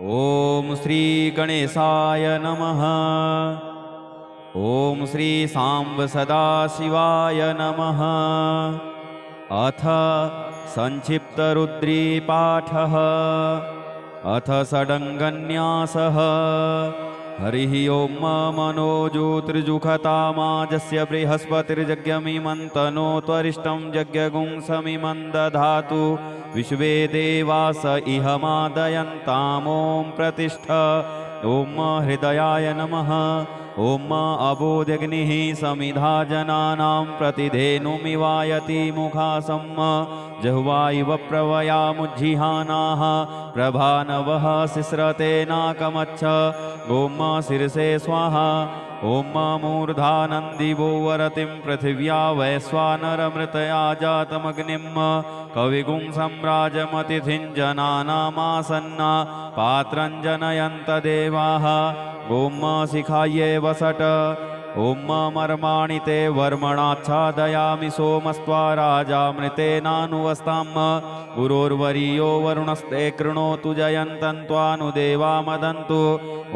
ओम श्री गणेशाय नमः। ओम श्री सांब सदाशिवाय नमः। अथ संक्षिप्तरुद्री पाठः। अथ षडङ्गन्यासः। हरिः ओम मनोज्योतिर्जुखतामाजस्य बृहस्पतिर्जज्ञमिमन्तनो त्वरिष्टं यज्ञगुंसमिमं दधातु विश्वे देवास इह मादयन्तामों प्रतिष्ठ। ओम हृदयाय नमः। ओम अबोध्यग्निः समिधा जनानां प्रतिधेनुमिवायति मुखासम् जह्वाइव प्रवयामुज्जिहानाः प्रभानवः सिस्रते नाकमच्छ। ओम शिरसे स्वाहा। ओम मूर्धानन्दिवो वरतिं पृथिव्या वैश्वानरमृतया जातमग्निं कविगुं सम्राजमतिथिं जनानामासन्ना पात्रं जनयन्त देवाः। ओम शिखायै वसट। ओम मर्माणि ते वर्मणाच्छादयामि सोमस्त्वा राजामृतेनानुवस्तां गुरोर्वरीयो वरुणस्ते कृणोतु जयन्तं त्वानुदेवा मदन्तु।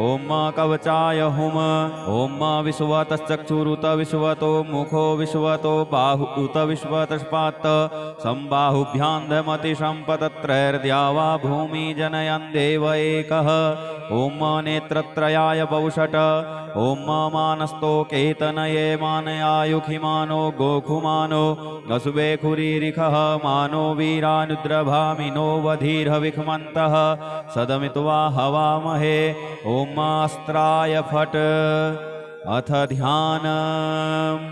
ओम कवचाय हुम। ओम विश्वतश्चक्षुरुत विश्वतो मुखो विश्वतो बाहु उत विश्वतस्पात् सम्बाहुभ्यां धमतिशम्पतत्रैर्द्यावा भूमि जनयन् देव एकः। ओम नेत्रत्रयाय पौषट। ओम मानस्तो केतनये मानयायुखिमानो गोखुमानो गसुबे खुरीरिखः मानो वीरानुद्रभामिनो वधीर्हविखमन्तः सदमित्वा हवामहे। ओम अस्त्राय फट्। अथ ध्यानम्।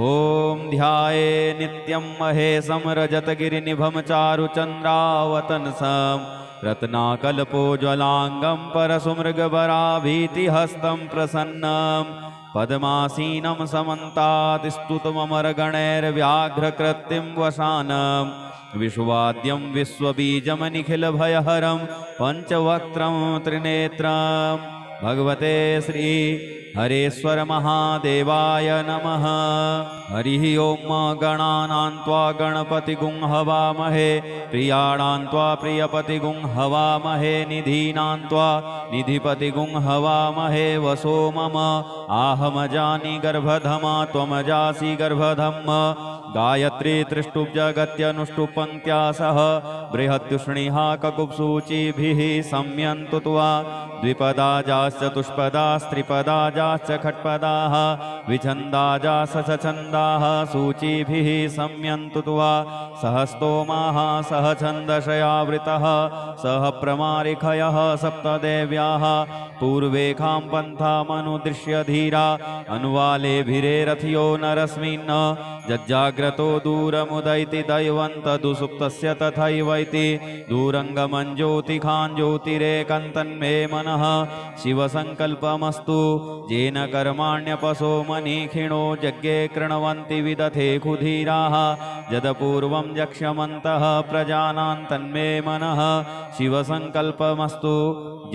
ओम ध्याये नित्यं महेशं रजतगिरिनिभं चारुचन्द्रावतंसं रत्नाकल्पोज्ज्वलाङ्गं परशुमृगवराभीतिहस्तं प्रसन्नं पद्मासीनं समन्तात्स्तुतममरगणैर्व्याघ्रकृतिं वसानं विश्वाद्यं विश्वबीजमनिखिलभयहरं पञ्चवक्त्रं त्रिनेत्रं भगवते श्री हरेश्वर महादेवाय नमः। हरिः ओम गणानां त्वा गणपतिगुं हवामहे प्रियाणां त्वा प्रियपतिगुं हवामहे निधीनां त्वा निधिपतिगुं हवामहे वसो मम आहमजानि गर्भधमा त्वमजासि गर्भधम् गायत्री त्रिष्टुप् जगत्यनुष्टुपन्त्या सह बृहत्युष्णिहा ककुब्सूचिभिः सम्यन्तु त्वा द्विपदाजाश्चतुष्पदास्त्रिपदाजाश्च खट्पदाः विछन्दाजाः सछन्दाः सूचिभिः सम्यन्तु त्वा सहस्तोमाः सह छन्दशयावृतः सह प्रमारिखयः सप्तदेव्याः पूर्वेखां पन्थामनुदृश्य धीरा अनुवालेभिरे रथयो नरस्मिन् जज्जाग्रतो दूरमुदैति दैवन्तदुसुप्तस्य तथैवैति दूरङ्गमं ज्योतिखां ज्योतिरेकन्तन्मे मनः शिवसङ्कल्पमस्तु येन कर्माण्यपसो मनीखिणो यज्ञे कृण्वन्ति विदथे खुधीराः यदपूर्वं यक्ष्यमन्तः प्रजानां तन्मे मनः शिवसङ्कल्पमस्तु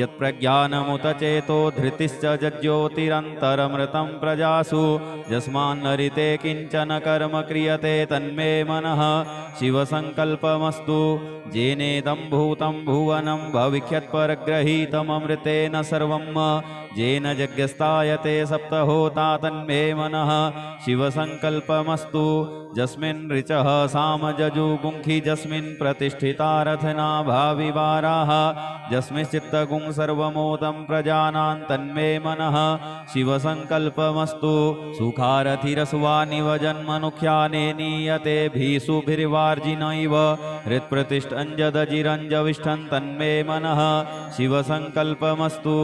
यत्प्रज्ञानमुत चेतो धृतिश्च जज्ज्योतिरन्तरमृतं प्रजासु यस्मान्नरिते किञ्चन कर्म क्रियते तन्मे मनः शिवसङ्कल्पमस्तु येनेदं भूतं भुवनं भविष्यत्परग्रहीतममृतेन सर्वं येन यज्ञस्तायते सप्तहोता तन्मे मनः शिवसङ्कल्पमस्तु यस्मिन् ऋचः सामजजुगुंखि यस्मिन् प्रतिष्ठिता रथना भाविवाराः यस्मिंश्चित्तगुं सर्वमोदं प्रजानां तन्मे मनः शिवसङ्कल्पमस्तु सुखारथिरस्वानिव जन्मनुख्याने नीयते भीषुभिर्वार्जिनैव हृत्प्रतिष्ठञ्जदजिरञ्जविष्ठं तन्मे मनः शिवसङ्कल्पमस्तु।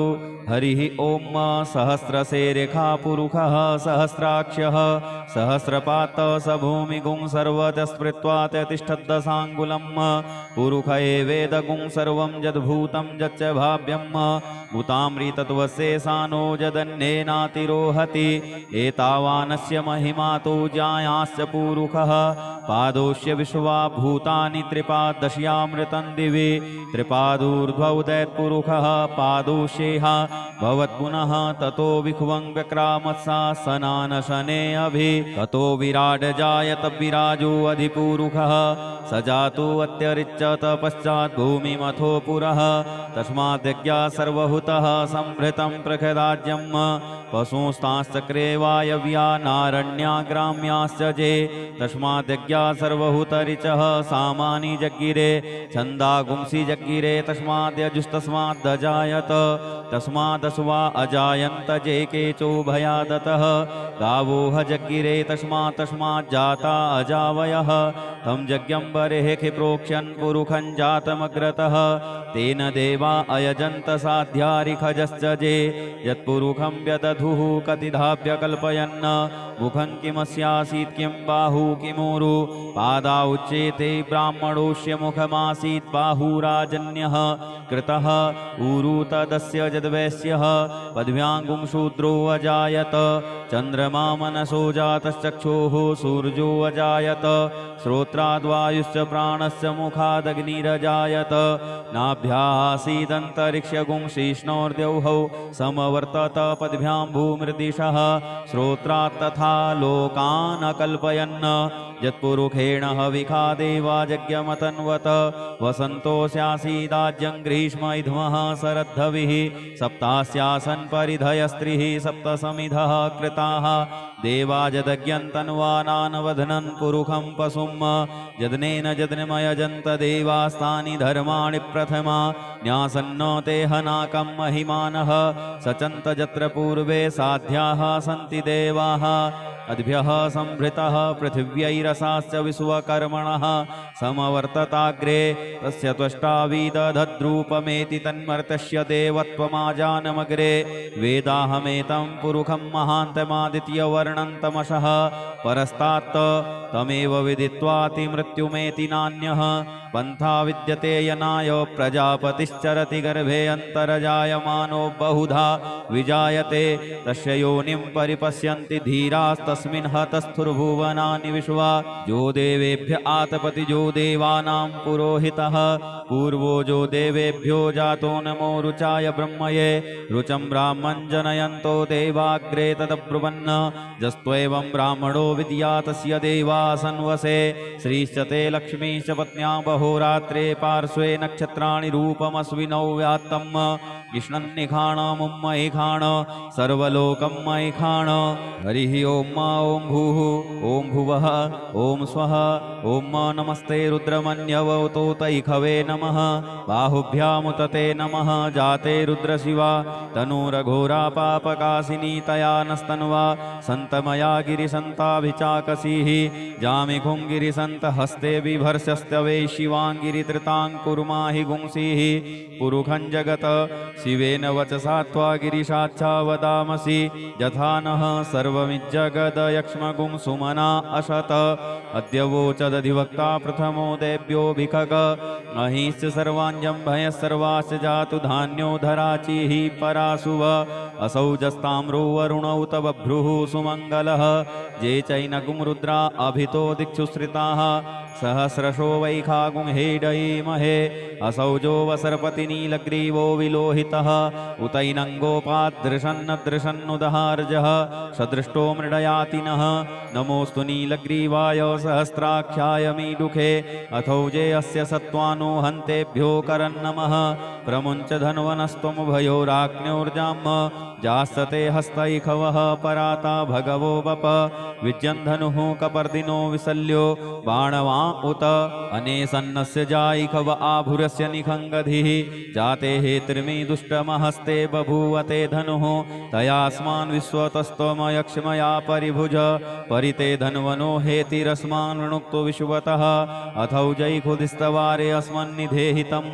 हरिः ओम सहस्रशेरेखा पुरुषः सहस्राक्षः सहस्रपात स भूमिगुं सर्वतस्पृत्वा तिष्ठद्दशाङ्गुलं पुरुष एवेदगुं सर्वं यद्भूतं यच्च भाव्यं भूतामृतत्वशेषानो यदन्येनातिरोहति एतावानस्य महिमा तु जायाश्च पुरुषः पादोष्य विश्वा भूतानि त्रिपादश्य तस्यामृतं दिवि त्रिपादूर्ध्वौ दैत्पुरुषः पादोषेह भवत्पुनः ततो विखुवं व्यक्रामत्सासनानशने अभि ततो विराड जायत विराजो अधिपुरुषः स जातो अत्यरिच्यत पश्चात् भूमिमथो पुरः तस्माद्यज्ञा सर्वहुतः संभृतं प्रखदाज्यं पशुस्ताश्चक्रे वायव्या नारण्या ग्राम्याश्च जे तस्माद्यज्ञा सर्वहुतरिचः सामानि जग्गिरे छन्दागुंसि जग्गिरे तस्माद्यजुस्तस्माद्दजायत तस्मादस्वा अजायन्त जे केचो भयादतः गावोह जग्गिरे तस्माज्जाता अजावयः तं यज्ञं बर्हिः प्रोक्ष्यन् पुरुखं जातमग्रतः तेन देवा अयजन्त साध्यारिखजश्च जे यत्पुरुखं व्यदधुः कतिधाप्य कल्पयन् मुखं किमस्यासीत् किं बाहु किमूरु पादा उच्येते ब्राह्मणोऽस्य मुखमासीत् बाहुराजन्यः कृतः ऊरु तदस्य यद्वैश्यः पद्भ्याङ्गुं शूद्रो अजायत चन्द्रमा मनसो जातश्चक्षुः सूर्यो अजायत श्रोत्राद्वायुश्च प्राणश्च मुखादग्निरजायत नाभ्यासीदन्तरिक्षगुंशिष्णोर्द्यौः समवर्तत पद्भ्यां भूमृदिशः श्रोत्रात् तथा लोकान् अकल्पयन् यत्पुरुषेण हविखा देवा यज्ञमतन्वत वसन्तोऽस्यासीदाज्यं ग्रीष्म इध्मः शरद्धविः सप्तास्यासन् परिधयस्त्रिः सप्तसमिधः कृताः देवा यदज्ञन्तन्वानानवधनन् पुरुखं पशुं यदनेन यदनमयजन्त देवास्तानि धर्माणि प्रथमा न्यासन्न ते हनाकं महिमानः सचन्त यत्र पूर्वे साध्याः सन्ति देवाः अद्भ्यः संभृतः पृथिव्यैरसाश्च विश्वकर्मणः समवर्तताग्रे तस्य त्वष्टाविदधद्रूपमेति तन्मर्तस्य देवत्वमाजानमग्रे वेदाहमेतं पुरुखं महान्तमादित्यवर्णं तमसः परस्तात् तमेव विदित्वातिमृत्युमेति नान्यः पन्था विद्यते यनाय प्रजापतिश्चरति गर्भे अन्तर्जायमानो बहुधा विजायते तस्य योनिं परिपश्यन्ति धीरास्तस्मिन् हतस्थुर्भुवनानि विश्वा जो देवेभ्य आतपति जो देवानां पुरोहितः पूर्वो जो देवेभ्यो जातो नमो रुचाय ब्रह्मये रुचं ब्राह्मं जनयन्तो देवाग्रे तदब्रुवन् जस्त्वेवं ब्राह्मणो विद्या तस्य देवासन्वसे श्रीश्च ते लक्ष्मीश्च पत्न्या बहोरात्रे पार्श्वे नक्षत्राणि रूपमस्विनौ व्यात्तम् कृष्णन्निखाणमुम्मैखाण सर्वलोकम्मैखाण हरिः ॐ ॐ भूः ॐ भुवः ॐ स्वः ॐ नमस्ते रुद्रमन्यवतोतैखवे नमः बाहुभ्यामुतते नमः जाते रुद्रशिवा तनूरघोरा पापकाशिनी तया नस्तन्वा सन्तमया गिरिसन्ताभिचाकसीः जामिघुं गिरिसन्तहस्ते बिभर्षस्तवे शिवाङ्गिरितृताङ्कुर्माहि गुंसीः पुरुखं जगत शिवेन वचसा त्वा गिरिशाच्छा वदामसि यथा नः सर्वमिज्जगदयक्ष्मगुं सुमना अशत अद्य वोचदधिवक्ता प्रथमो देव्योऽभिखग अहिश्च सर्वाञ्जं भयः सर्वाश्च जातु धान्यो धराचिः परासुव असौ जस्ताम्रो वरुणौ तव भ्रुः सुमङ्गलः जे चैनगुं रुद्रा अभितो दिक्षुश्रिताः सहस्रशो वैखागुं हेडयीमहे असौ जो वसर्पतिनीलग्रीवो विलोहितः उतैनङ्गोपादृशन्नदृशन्नुदहार्जः सदृष्टो मृडयातिनः नमोऽस्तु नीलग्रीवाय सहस्राख्याय मीडुखे अथौजे अस्य सत्त्वानो हन्तेभ्यो करन्नमः प्रमुञ्च धन्वनस्त्वमुभयोराग्न्योर्जाम् जास्तते हस्तैखवः पराता भगवो बप विद्यन्धनुः कपर्दिनो विसल्यो बाणवा उत अनेसन्नस्य जायिखव आभुरस्य निखङ्गधिः जाते हेत्रिमी दुष्टमहस्ते बभूवते धनुः तयास्मान् विश्वतस्त्वमयक्ष्मया परिभुज परिते धन्वनो हेतिरस्मान् ऋणुक्तो विश्वतः अथौजैखुदिस्तवारे अस्मन्निधेहितम्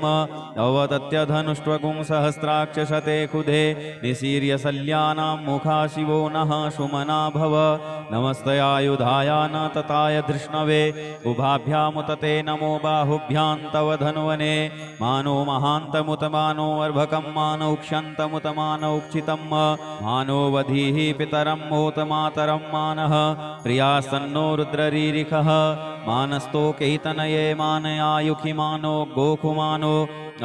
अवदत्य धनुष्ट्वगुं सहस्राक्षशते खुधे निशीर्य सल्यानां मुखा शिवो नः सुमना भव नमस्तयायुधाय न तताय धृष्णवे उभाभ्यामुतते नमो बाहुभ्यां तव धन्वने मानो महान्तमुत मानो अर्भकं मानौ क्षन्तमुत मानौ क्षितं मानो वधीः पितरं मोत मातरं मानः प्रियासन्नो रुद्ररीरिखः मानस्तो केतनये मानयायुखि मानो गोकुमानो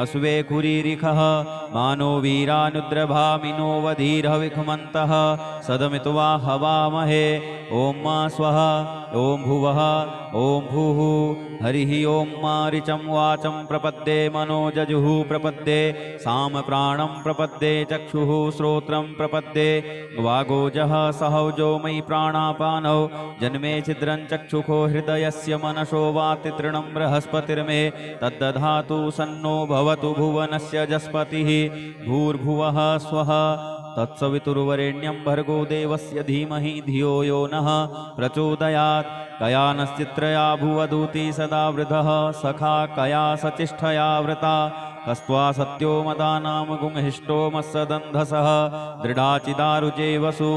अश्वे कुरीरिखः मानो वीरानुद्रभामिनो वधीरविखमन्तः सदमित्वा हवामहे ॐ स्वः ॐ भुवः ॐ भूः हरिः ॐ मारिचं वाचं प्रपद्ये मनोजजुः प्रपद्ये सामप्राणं प्रपद्ये चक्षुः श्रोत्रं प्रपद्ये वागोजः सहौजो मयि प्राणापानौ जन्मे छिद्रं चक्षुखो हृदयस्य मनसो वाति तृणं बृहस्पतिर्मे तद्दधातु सन्नो भवतु भुवनस्य जस्पतिः भूर्भुवः स्वः तत्सवितुर्वरेण्यं भर्गो देवस्य धीमहि धियो यो नः प्रचोदयात् कया नश्चित्रया भुवदूती सदा वृधः सखा कया सचिष्ठया वृता कस्त्वा सत्यो मदानां गुंहिष्टो मत्सदन्धसः दृढाचिदारुजे वसु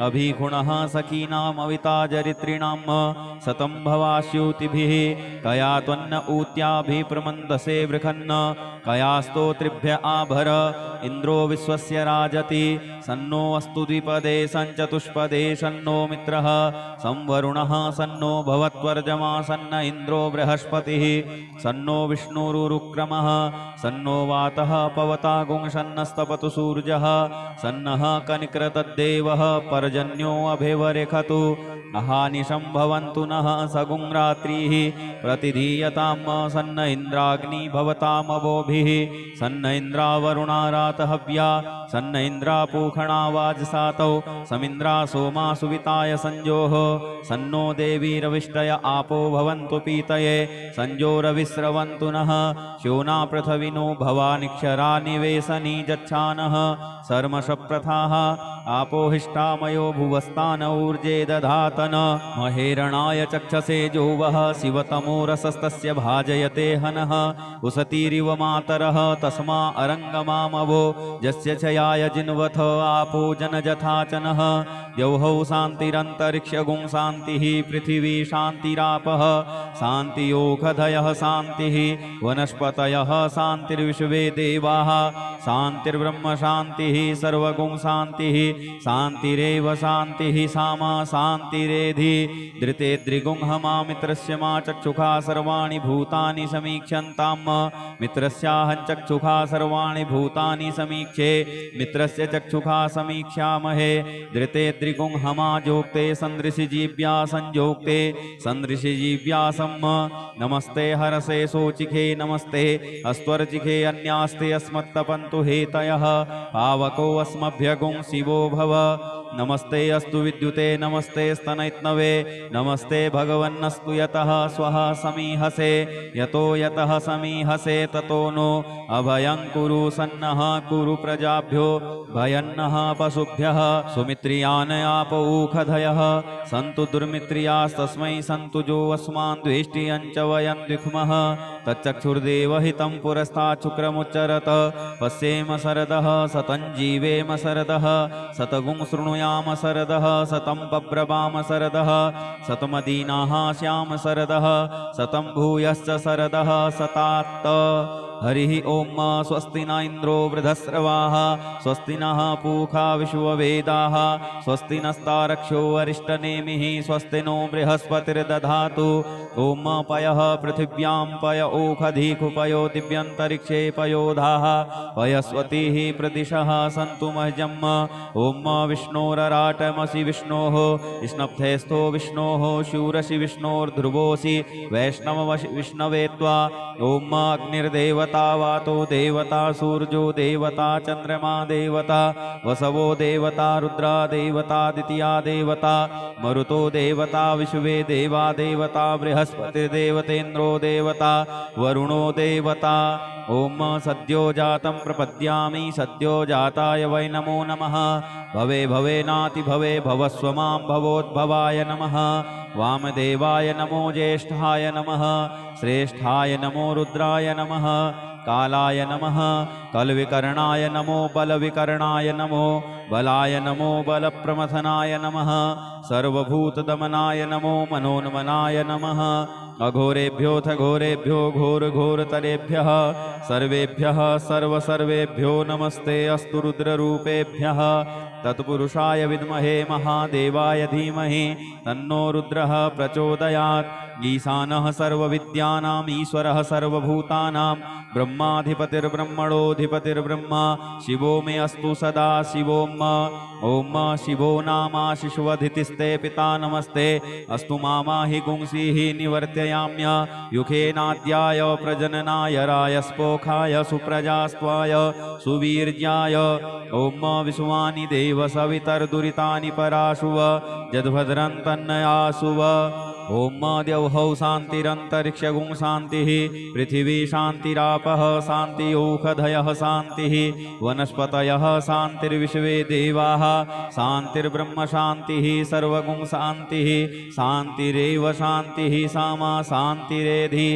अभिगुणः सखीनामविताजरित्रिणां सतं भवास्यूतिभिः कया त्वन्न ऊत्याभिप्रमन्दसे वृखन्न कया स्तोत्रिभ्य आभर इन्द्रो विश्वस्य राजति सन्नो अस्तु द्विपदे सञ्चतुष्पदे सन्नो मित्रः संवरुणः सन्नो भवत्वर्जमा सन्न इन्द्रो बृहस्पतिः सन्नो विष्णुरुक्रमः सन्नो वातः पवता गुंसन्नस्तपतु सूर्यः सन्नः कनिक्रतद्देवः पर्जन्यो अभिवरेखतु अहानिशं भवन्तु नः सगुं रात्रिः प्रतिधीयतां सन्न इन्द्राग्नि भवतामवोभिः सन्न इन्द्रावरुणा रातहव्या सन्न इन्द्रापूखणा वाजसातौ समिन्द्रा सोमा सुविताय संजोः सन्नो देवीरविष्टय आपो भवन्तु पीतये संजोरविस्रवन्तु नः श्योना पृथविनो भवानिक्षरा निवेशनी जच्छानः सर्मशप्रथाः आपोहिष्टामयो भुवस्तान ऊर्जे दधातन महेरणाय चक्षसे जोवः शिवतमोरसस्तस्य भाजयते हनः उसतीरिव मातरः तस्मा अरङ्गमामवो यस्य छयाय जिन्वथ आपो जनजथाचनः द्यौहौ शान्तिरन्तरिक्षगुं शान्तिः पृथिवी शान्तिरापः शान्तियोखधयः शान्तिः वनस्पतयः शान्तिर्विश्वे देवाः शान्तिर्ब्रह्म शान्तिः सर्वगुं शान्तिः शान्तिरेव शान्तिः सामा शान्तिरेधि धृते द्रिगुंहमा मित्रस्य मा चक्षुषा सर्वाणि भूतानि समीक्षन्तां मित्रस्याहं चक्षुषा सर्वाणि भूतानि समीक्षे मित्रस्य चक्षुषा समीक्षामहे धृते द्रिगुंहमा जोक्ते सन्दृशिजीव्या संजोक्ते सन्दृशिजीव्यासं नमस्ते हरसे सोचिखे नमस्ते अस्त्वर्चिखे अन्यास्ते अस्मत्तपन्तु हेतयः पावको अस्मभ्यगुं शिवो भव नमस्ते अस्तु विद्युते नमस्ते स्तनैत्नवे नमस्ते भगवन्नस्तु यतः स्वः समीहसे यतो यतः समीहसे ततो नो अभयं कुरु सन्नः कुरु प्रजाभ्यो भयन्नः पशुभ्यः सुमित्रियान् आपौखधयः सन्तु दुर्मित्रियास्तस्मै सन्तु जो अस्मान् द्वेष्टियं च वयं द्विक्मः तच्चक्षुर्देवहितं पुरस्तात् शुक्रमुच्चरत पश्येम शरदः सतं जीवेम शरदः शतगुं शृणुयाम शरदः शतं बभ्रवाम शरदः शतमदीनाः स्याम शरदः शतं भूयश्च शरदः शतात्त हरिः ॐ स्वस्ति न इन्द्रो वृधस्रवाः स्वस्ति नः पूषा विश्ववेदाः स्वस्ति नस्तारक्षो अरिष्टनेमिः स्वस्ति नो बृहस्पतिर्दधातु ॐ पयः पृथिव्यां पय ओखधीकुपयो दिव्यन्तरिक्षे पयोधाः पयस्वतीः प्रदिशः सन्तु मह्यम् ॐ विष्णोरराटमसि विष्णोः स्नप्थेस्थो विष्णोः शूरसि विष्णोर्ध्रुवोऽसि वैष्णवसि विष्णवे त्वा ॐ अग्निर्देवता वातो देवता सूर्यो देवता चन्द्रमा देवता वसवो देवता रुद्रा देवता द्वितीया देवता मरुतो देवता विश्वे देवा देवता बृहस्पतिर्देवतेन्द्रो देवता वरुणो देवता ॐ सद्यो जातं प्रपद्यामि सद्यो जाताय वै नमो नमः भवे भवेनाति भवे भवस्व मां भवोद्भवाय नमः वामदेवाय नमो ज्येष्ठाय नमः श्रेष्ठाय नमो रुद्राय नमः कालाय नमः कलविकर्णाय नमो बलविकर्णाय नमो बलाय नमो बलप्रमथनाय नमः सर्वभूतदमनाय नमो मनोन्मनाय नमः अघोरेभ्योऽथ घोरेभ्यो घोरघोरतरेभ्यः सर्वेभ्यः सर्वसर्वेभ्यो नमस्ते अस्तु रुद्ररूपेभ्यः तत्पुरुषाय विद्महे महादेवाय धीमहि तन्नो रुद्रः प्रचोदयात् ईशानः सर्वविद्यानाम् ईश्वरः सर्वभूतानां ब्रह्माधिपतिर्ब्रह्मणोऽधिपतिर्ब्रह्मा शिवो मे अस्तु सदा शिवोम् ॐ शिवो नामाशिषुवधितिस्ते पिता नमस्ते अस्तु मामाहि गुंसीः निवर्तयाम्य युखेनाद्याय प्रजननाय रायस्पोखाय सुप्रजास्त्वाय सुवीर्याय ॐ विश्वानि देव सवितर्दुरितानि पराशुव यद्भद्रं तन्नयासुव ॐ द्यौः शान्तिरन्तरिक्षगुं शान्तिः पृथिवी शान्तिरापः शान्तिओषधयः शान्तिः वनस्पतयः शान्तिर्विश्वे देवाः शान्तिर्ब्रह्म शान्तिः सर्वगुं शान्तिः शान्तिरेव शान्तिः सामा शान्तिरेधि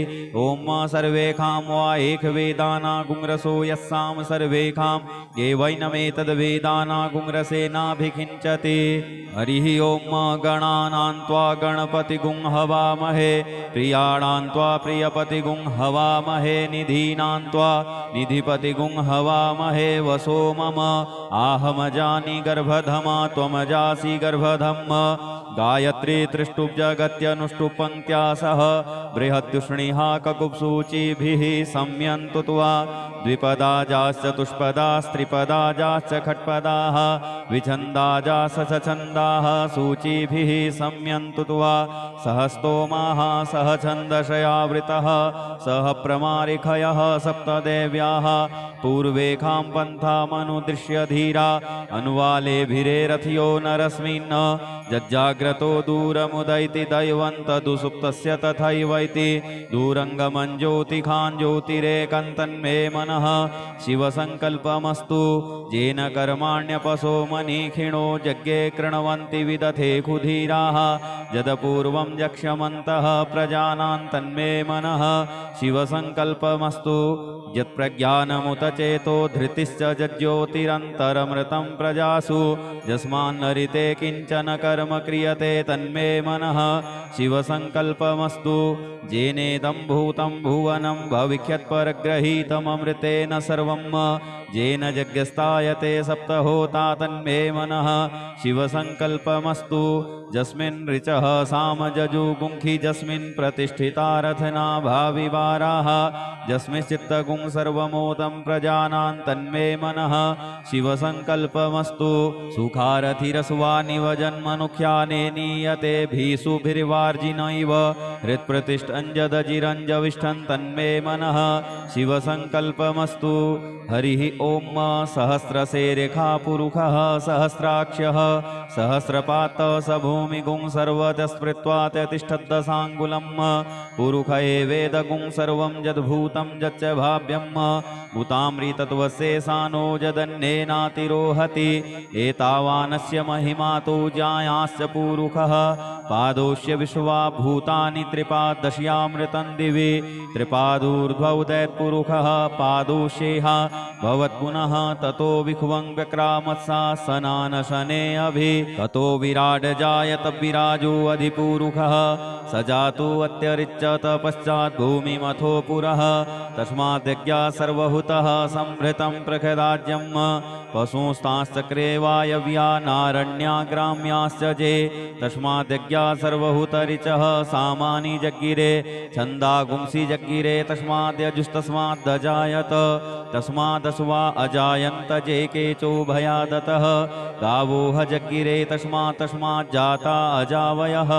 ॐ सर्वेखां वा एकवेदानागुंरसो यस्सां सर्वेखां एवैनमेतद्वेदानागुंरसेनाभिषिञ्चते हरिः ॐ गणानां त्वा गणपतिगुं हवामहे प्रियाणां त्वा प्रियपतिगुं हवामहे निधीनां त्वा निधिपतिगुं हवामहे वसो मम आहमजानि गर्भधमा त्वमजासि गर्भधम् गायत्री त्रिष्टुब्जगत्यनुष्टुप् पङ्क्त्या सह बृहद्युष्णिः ककुब्सूचिभिः संयन्तु त्वा द्विपदाजाश्चतुष्पदास्त्रिपदाजाश्च खट्पदाः विछन्दाजाः सछन्दाः सूचिभिः संयन्तु त्वा सहस्तोमाः सह छन्दशयावृतः सह प्रमारिखयः सप्तदेव्याः पूर्वेखां पन्थामनुदृश्य धीरा अनुवालेभिरेरथियो नरस्मिन् जज्जाग्रतो दूरमुदैति दैवन्तदुसुप्तस्य तथैवैति दूरङ्गमं ज्योतिखां ज्योतिरेकन्तन्मे मनः शिवसङ्कल्पमस्तु येन कर्माण्यपसो मनीखिणो यज्ञे कृण्वन्ति विदथे कुधीराः यदपूर्वं यक्ष्यमन्तः प्रजानां तन्मे मनः शिवसङ्कल्पमस्तु यत्प्रज्ञानमुत चेतो धृतिश्च यज्ज्योतिरन्तरमृतं प्रजासु यस्मान्नरिते किञ्चन कर्म क्रियते तन्मे मनः शिवसङ्कल्पमस्तु येनेदं भूतं भुवनं भविष्यत्परग्रहीतममृतेन सर्वं येन यज्ञस्तायते सप्तहोता तन्मे मनः शिवसङ्कल्पमस्तु यस्मिन् ऋचः सामजजुगुंखि यस्मिन् प्रतिष्ठिता रथना भाविवाराः यस्मिंश्चित्तगुं सर्वमोदं प्रजानां तन्मे मनः शिवसङ्कल्पमस्तु सुखारथिरस्वानिव जन्मनुख्याने नीयते भीषुभिर्वार्जिनैव हृत्प्रतिष्ठञ्जदजिरञ्जविष्ठं तन्मे मनः शिवसङ्कल्पमस्तु हरिः ॐ सहस्रशेरेखा पुरुषः सहस्राक्षः सहस्रपात स भूमिगुं सर्वतस्पृत्वा तिष्ठद्दशाङ्गुलं पुरुष एवेदगुं सर्वं यद्भूतं यच्च भाव्यं भूतामृतत्वशेषानो यदन्येनातिरोहति एतावानस्य महिमा तो जायाश्च पुरुषः पादोष्य विश्वा भूतानि त्रिपादश्यामृतं दिवि त्रिपादूर्ध्वोदयत्पुरुषः पादोष्येह भवत्पुनः ततो विख्वं व्यक्रामत्सा सनानशने अभि ततो विराड जायत विराजो अधिपुरुषः स जातो अत्यरिच्यत पश्चात् भूमिमथो पुरः तस्माद्यज्ञा सर्वहुतः संभृतं प्रखदाज्यं पशुस्ताश्चक्रे वायव्या नारण्या ग्राम्याश्च जे तस्माद्यज्ञा सर्वहुतरिचः सामानि जग्गिरे छन्दागुंसि जग्गिरे तस्माद्यजुस्तस्माद्दजायत तस्मादस्वा अजायन्त जे केचोभयादतः गावोह जग्गिरे तस्माज्जाता अजावयः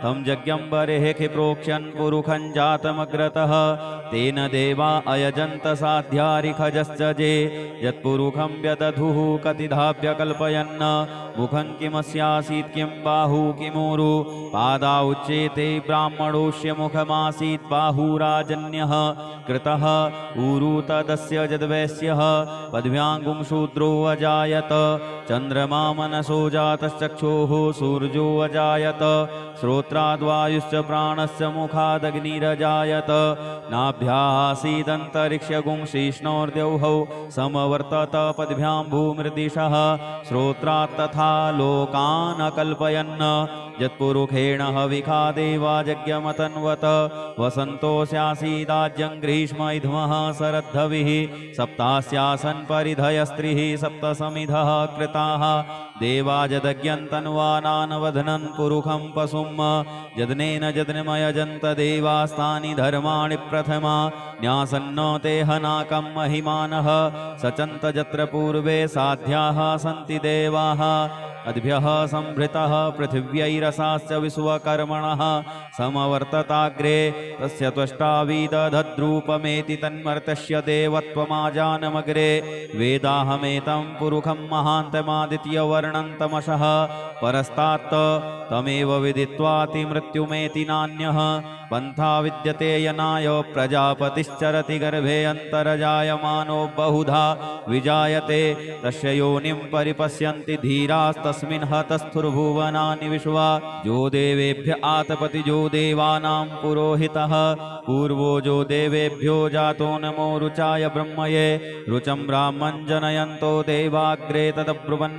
तं यज्ञं बर्हिः प्रोक्ष्यन् पुरुषं जातमग्रतः तेन देवा अयजन्त साध्यारिखजश्च जे यत्पुरुषं व्यदधु दद्भुः कतिधाप्यकल्पयन् मुखं किमस्यासीत् किं बाहु किमूरु पादा उच्येते ब्राह्मणोऽस्य मुखमासीत् बाहुराजन्यः कृतः ऊरु तदस्य यद्वैश्यः पद्भ्याङ्गुं शूद्रो अजायत चन्द्रमा मनसो जातश्चक्षुः सूर्यो अजायत श्रोत्राद्वायुश्च प्राणस्य मुखादग्निरजायत नाभ्यासीदन्तरिक्षगुं शीष्णोर्द्यौः समवर्तत पद्भ्यां भूमृदिशः श्रोत्रात् तथा लोकान् अकल्पयन् यत्पुरुषेण हविखा देवा यज्ञमतन्वत वसन्तोऽस्यासीदाज्यं ग्रीष्म इध्मः शरद्धविः सप्तास्यासन् परिधयस्त्रिः सप्तसमिधः कृताः देवा यदज्ञन्तन्वानानवधनन् पुरुषं पशुं यज्ञेन यज्ञमयजन्त देवास्तानि धर्माणि प्रथमा न्यासन्न ते हनाकं महिमानः सचन्त यत्र पूर्वे साध्याः सन्ति देवाः अद्भ्यः संभृतः पृथिव्यैरसाश्च विश्वकर्मणः समवर्तताग्रे तस्य त्वष्टाविदधद्रूपमेति तन्मर्तस्य देवत्वमाजानमग्रे वेदाहमेतं पुरुषं महान्तमादित्यवर्णन्तमशः परस्तात् तमेव विदित्वाति मृत्युमेति नान्यः पन्था विद्यते यनाय प्रजापतिश्चरति गर्भे अन्तरजायमानो बहुधा विजायते तस्य योनिं परिपश्यन्ति धीरास्तस्मिन् हतस्थुर्भुवनानि विश्वा जो देवेभ्य आतपति जो देवानां पुरोहितः पूर्वो जो देवेभ्यो जातो नमो रुचाय ब्रह्मये रुचं ब्राह्मं जनयन्तो देवाग्रे तदब्रुवन्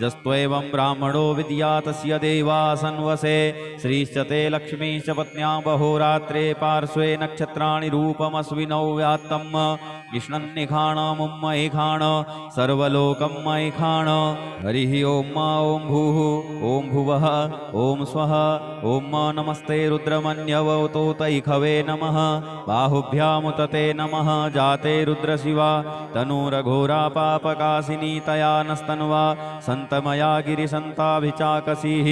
जस्त्वेवं ब्राह्मणो विद्या तस्य देवासन्वसे श्रीश्च ते लक्ष्मीश्च पत्न्या बहोरात्रे पार्श्वे नक्षत्राणि रूपमस्विनौ व्यात्तम् कृष्णन्निखाण मुम्मैखाण सर्वलोकं मैखाण हरिः ॐ ॐ भूः ॐ भुवः ॐ स्वः ॐ नमस्ते रुद्रमन्यवतो तैखवे नमः बाहुभ्यामुतते नमः जाते रुद्रशिवा तनूरघोरा पापकासिनी तया नस्तन्वा सन्तमया गिरिसन्ताभिचाकसीः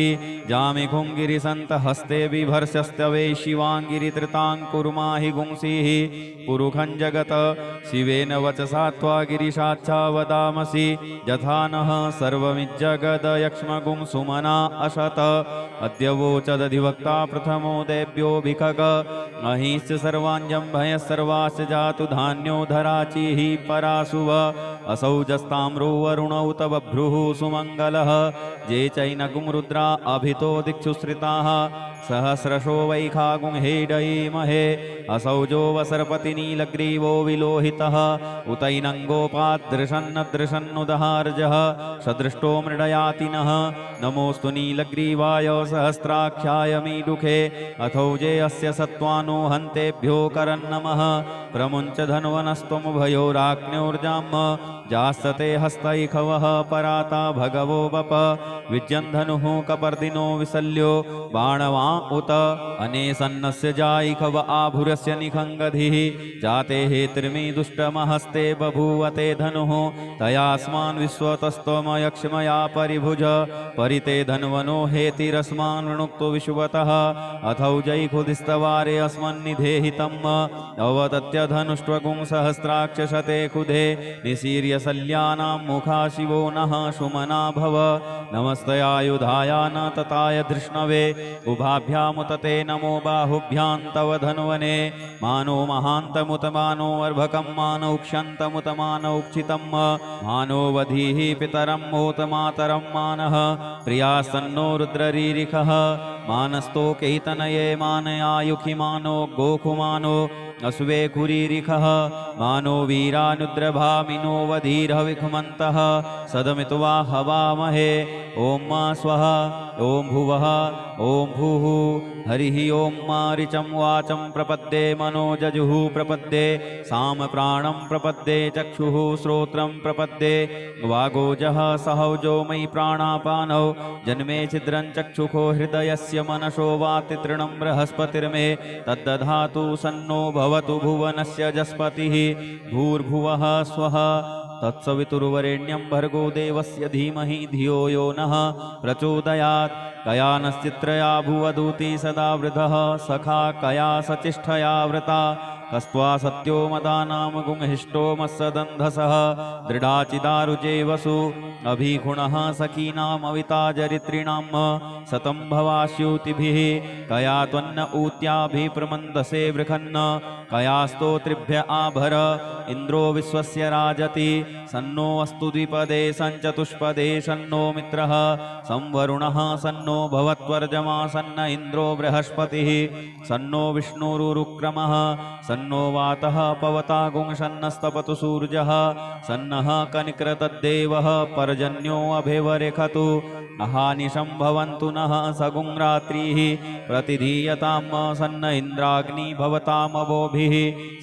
जामिखुं गिरिसन्त हस्ते बिभर्षस्तवे शिवाङ्गिरितृताङ्कुर्माहि गुंसीः पुरुखं जगत शिवेन वचसा त्वा गिरिशाच्छा वदामसि यथा नः सर्वमिज्जगदयक्ष्मगुं सुमना अशत अद्य वोचदधिवक्ता प्रथमो देव्यो भिखग अहिश्च सर्वाञ्जं भयः सर्वाश्च जातु धान्यो धराचिः पराशुव असौ जस्ताम्रो वरुणौ तव भ्रुः सुमङ्गलः ये चैनगुं रुद्रा अभितो दिक्षुश्रिताः सहस्रशो वैखागुं हेडयीमहे असौ जो वसर्पति नीलग्रीवो विलोहितः उतैनङ्गोपादृशन्नदृशन्नुदहार्जः सदृष्टो मृडयातिनः नमोऽस्तु नीलग्रीवाय सहस्राख्याय मीडुखे अथौजे अस्य सत्त्वानो हन्तेभ्यो करन्नमः प्रमुञ्च धन्वनस्त्वमुभयोराग्न्योर्जाम् जास्ते हस्तैखवः पराता भगवो बप विद्यन्धनुः कपर्दिनो विसल्यो बाणवा उत अनेसन्नस्य जायिखव आभुरस्य निखङ्गधिः जाते हेतिर्मि दुष्टमहस्ते बभूवते धनुः तयास्मान् विश्वतस्त्वमयक्ष्मया परिभुज परिते धन्वनो हेतिरस्मान् वृणुक्तो विश्वतः अथौजैखुदिस्तवारे अस्मन्निधेहितम् अवतत्य धनुष्ट्वगुं सहस्राक्षशते खुधे निशीर्य सल्यानां मुखा शिवो नः सुमना भव नमस्तयायुधाय न तताय धृष्णवे उभाभ्यामुतते नमो बाहुभ्यां तव धन्वने मानो महान्तमुत मानो अर्भकं मानौ क्षन्तमुत मानौ क्षितं मानो वधीः पितरं मोत मातरं मानः प्रियासन्नो रुद्ररीरिखः मानस्तोकैतनये मानयायुखि मानो गोखुमानो अस्वे कुरीरिखः मानो वीरानुद्रभामिनो वधीरविखमन्तः सदमित्वा हवामहे ॐ स्वः ॐ भुवः ॐ भूः हरिः ॐ ऋचं वाचं प्रपद्ये मनोजजुः प्रपद्ये साम प्राणं प्रपद्ये चक्षुः श्रोत्रं प्रपद्ये वागोजः सहौजो मयि प्राणापानौ जन्मे छिद्रं चक्षुखो हृदयस्य मनसो वाति तृणं बृहस्पतिर्मे तद्दधातु सन्नो भवतु भुवनस्य जस्पतिः भूर्भुवः स्वः तत्सवितुर्वरेण्यं भर्गो देवस्य धीमहि धियो यो नः प्रचोदयात् कया नश्चित्रया भुवदूती सदा वृधः सखा कया सचिष्ठया वृता कस्त्वा सत्यो मदानां गुंहिष्टो मत्सदन्धसः दृढाचिदारुजे वसु अभिगुणः सखीनामविताजरित्रिणां सतं भवास्यूतिभिः कया त्वन्न ऊत्याभिप्रमन्दसे बृखन्न कया स्तोत्रिभ्य आभर इन्द्रो विश्वस्य राजति सन्नो अस्तु द्विपदे सञ्चतुष्पदे सन्नो मित्रः संवरुणः सन्नो भवत्वर्जमा सन्न इन्द्रो बृहस्पतिः सन्नो विष्णुरुरुक्रमः सन्नो वातः पवता गुंसन्नस्तपतु सूर्यः सन्नः कनिक्रतद्देवः पर्जन्यो अभिवरेखतु अहानिशं भवन्तु नः सगुं रात्रिः प्रतिधीयतां सन्न इन्द्राग्नि भवतामवोभिः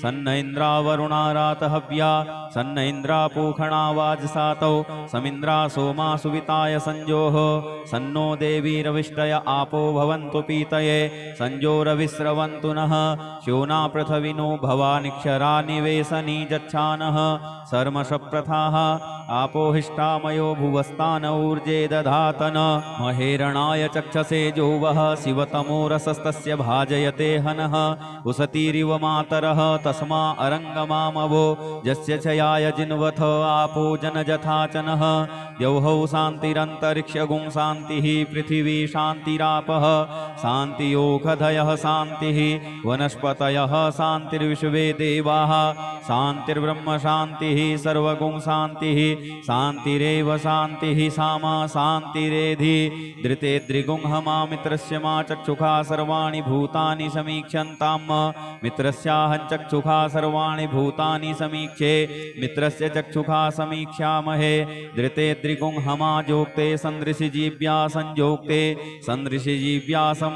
सन्न इन्द्रावरुणा रातहव्या सन्न इन्द्रापूखणा वाजसातौ समिन्द्रा सोमा सुविताय संजोः सन्नो देवीरविष्टय आपो भवन्तु पीतये संजोरविस्रवन्तु नः श्योना पृथविनो भवानिक्षरा निवेशनी जच्छानः सर्मशप्रथाः आपोहिष्टामयो भुवस्तान ऊर्जे दधातन महेरणाय चक्षसे जोवः शिवतमोरसस्तस्य भाजयते हनः उसतीरिव मातरः तस्मा अरङ्गमामवो यस्य छयाय जिन्वथ आपो जनजथाचनः द्यौहौ शान्तिरन्तरिक्षगुं शान्तिः पृथिवी शान्तिरापः शान्तियोखधयः शान्तिः वनस्पतयः शान्तिर्विश्वे देवाः शान्तिर्ब्रह्म शान्तिः सर्वगुं शान्तिः शान्तिरेव शान्तिः सामा शान्तिरेधि धृते द्रिगुं हमा मित्रस्य मा चक्षुषा सर्वाणि भूतानि समीक्षन्तां मित्रस्याहं चक्षुषा सर्वाणि भूतानि समीक्षे मित्रस्य चक्षुषा समीक्षामहे धृते द्रिगुं हमा जोक्ते सन्दृशिजीव्या संयोक्ते सन्दृशिजीव्यासं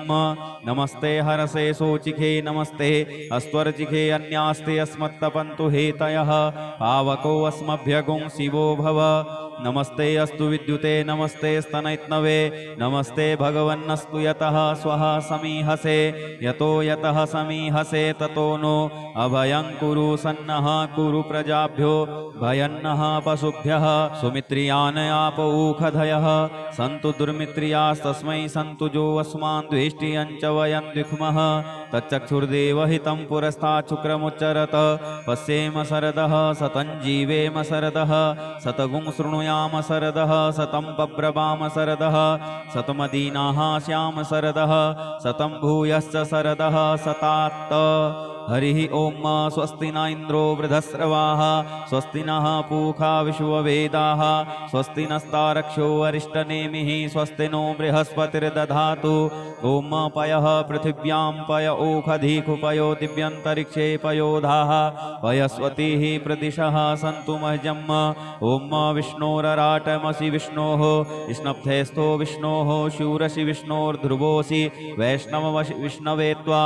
नमस्ते हरसे सोचिखे नमस्ते अस्त्वर्चिखे अन्यास्ते अस्मत्तपन्तु हेतयः पावको अस्मभ्यगुं शिवो भव नमस्ते अस्तु विद्युते नमस्ते स्तनैत्नवे नमस्ते भगवन्नस्तु यतः स्वः समीहसे यतो यतः समीहसे ततो नो अभयं कुरु सन्नः कुरु प्रजाभ्यो भयन्नः पशुभ्यः सुमित्रियान् आपौखधयः सन्तु दुर्मित्रियास्तस्मै सन्तु जो अस्मान् द्वेष्टियं च वयं द्विक्मः तच्चक्षुर्देवहितं पुरस्तात् शुक्रमुच्चरत पश्येम शरदः सतं जीवेम शरदः शतगुं शृणुयाम शरदः शतं बभ्रवाम शरदः शतमदीनाः स्याम शरदः शतं भूयश्च शरदः शतात् हरिः ओम स्वस्ति न इन्द्रो वृधस्रवाः स्वस्ति नः पूषा विश्ववेदाः स्वस्ति नस्तारक्षो अरिष्टनेमिः स्वस्ति नो बृहस्पतिर्दधातु ओम पयः पृथिव्यां पय ओखधीकुपयो दिव्यन्तरिक्षे पयोधाः पयस्वतीः प्रदिशः सन्तु मह्यम् ओम विष्णोरराटमसि विष्णोः स्नप्थेस्थो विष्णोः शूरसि विष्णोर्ध्रुवोऽसि वैष्णवसि विष्णवे त्वा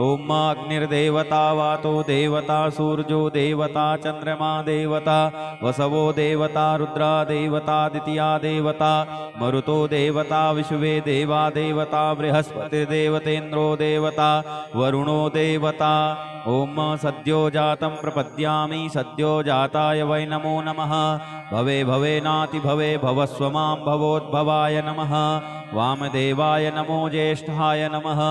ओम अग्निर्देवता वातो देवता सूर्यो देवता चंद्रमा देवता वसवो देवता रुद्रा देवता द्वितीया देवता मरुतो देवता विश्वे देवा देवता बृहस्पतिर्देवतेन्द्रो देवता वरुणो देवता ओम सद्यो जातं प्रपद्यामि सद्यो जाताय वै नमो नमः भवे भवेनाति भवे भवस्व मां भवोद्भवाय नमः वामदेवाय नमो ज्येष्ठाय नमः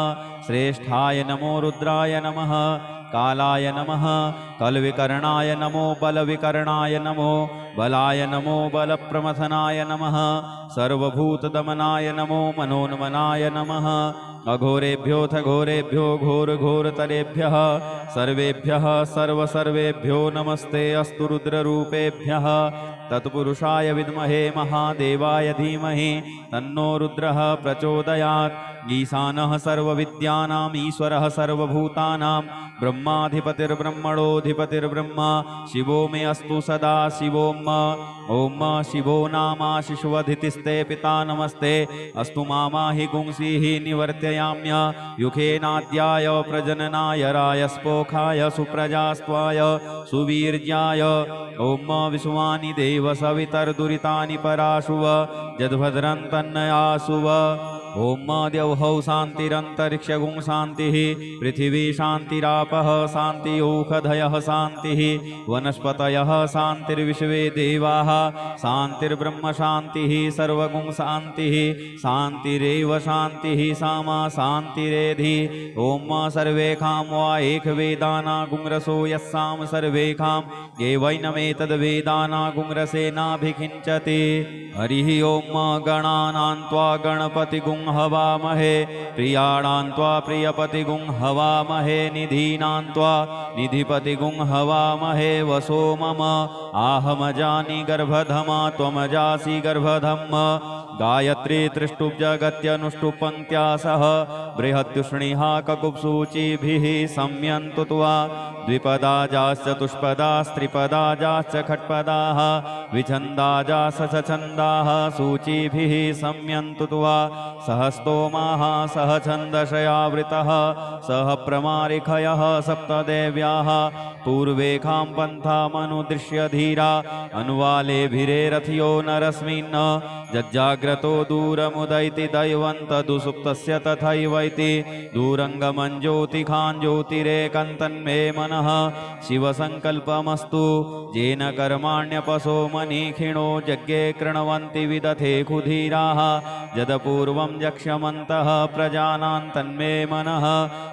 श्रेष्ठाय नमो रुद्राय नमः कालाय नमः कलविकर्णाय नमो बलविकर्णाय नमो बलाय नमो बलप्रमथनाय नमः सर्वभूतदमनाय नमो मनोन्मनाय नमः अघोरेभ्योऽथ घोरेभ्यो घोरघोरतरेभ्यः सर्वेभ्यः सर्वसर्वेभ्यो नमस्ते अस्तु रुद्ररूपेभ्यः तत्पुरुषाय विद्महे महादेवाय धीमहि तन्नो रुद्रः प्रचोदयात् ईशानः सर्वविद्यानाम् ईश्वरः सर्वभूतानां ब्रह्माधिपतिर्ब्रह्मणोऽधिपतिर्ब्रह्मा शिवो मे अस्तु सदा शिवोम ओम शिवो नामाशिषुवधितिस्ते पिता नमस्ते अस्तु मामाहि गुंसीः निवर्तयाम्य युखेनाद्याय प्रजननाय रायस्पोखाय सुप्रजास्त्वाय सुवीर्याय ओम विश्वानि देव सवितर्दुरितानि पराशुव यद्भद्रं तन्नयासुव ॐ द्यौः शान्तिरन्तरिक्षगुं शान्तिः पृथिवी शान्तिरापः शान्तियोषधयः शान्तिः वनस्पतयः शान्तिर्विश्वे देवाः शान्तिर्ब्रह्म शान्तिः सर्वगुं शान्तिः शान्तिरेव शान्तिः सामा शान्तिरेधि ॐ सर्वेखां वा एकवेदानागुंरसो यस्सां सर्वेखां ये वैनमेतद्वेदानागुंरसेनाभिषिञ्चते हरिः ॐ गणानां त्वा गणपतिगुं हवामहे प्रियाणां त्वा प्रियपतिगुं हवामहे निधीनां त्वा निधिपतिगुं हवामहे वसो मम आहमजानि गर्भधमा त्वमजासि गर्भधम् गायत्री त्रिष्टुप जगत्यनुष्टुप पंक्त्या सह बृहत्युष्णिहा ककुप्सूचिभिः सम्यन्तु त्वा द्विपदाजाश्च चतुष्पदास्त्रिपदाजाश्च खट्पदाः विछन्दाजाः सछन्दाः सूचिभिः सम्यन्तु त्वा सहस्तोमाः सह छन्दशयावृतः सह प्रमारिखयः सप्तदेव्याः पूर्वेखां पन्थामनुदृश्य धीरा अनुवालेभिरे रथयो नरस्मिन् जज्जाग्रतो दूरमुदैति दैवन्तदुसुप्तस्य तथैवैति दूरङ्गमं ज्योतिखां ज्योतिरेकन्तन्मे मनः शिवसङ्कल्पमस्तु येन कर्माण्यपसो मनीखिणो यज्ञे कृण्वन्ति विदथे कुधीराः यदपूर्वं यक्ष्यमन्तः प्रजानां तन्मे मनः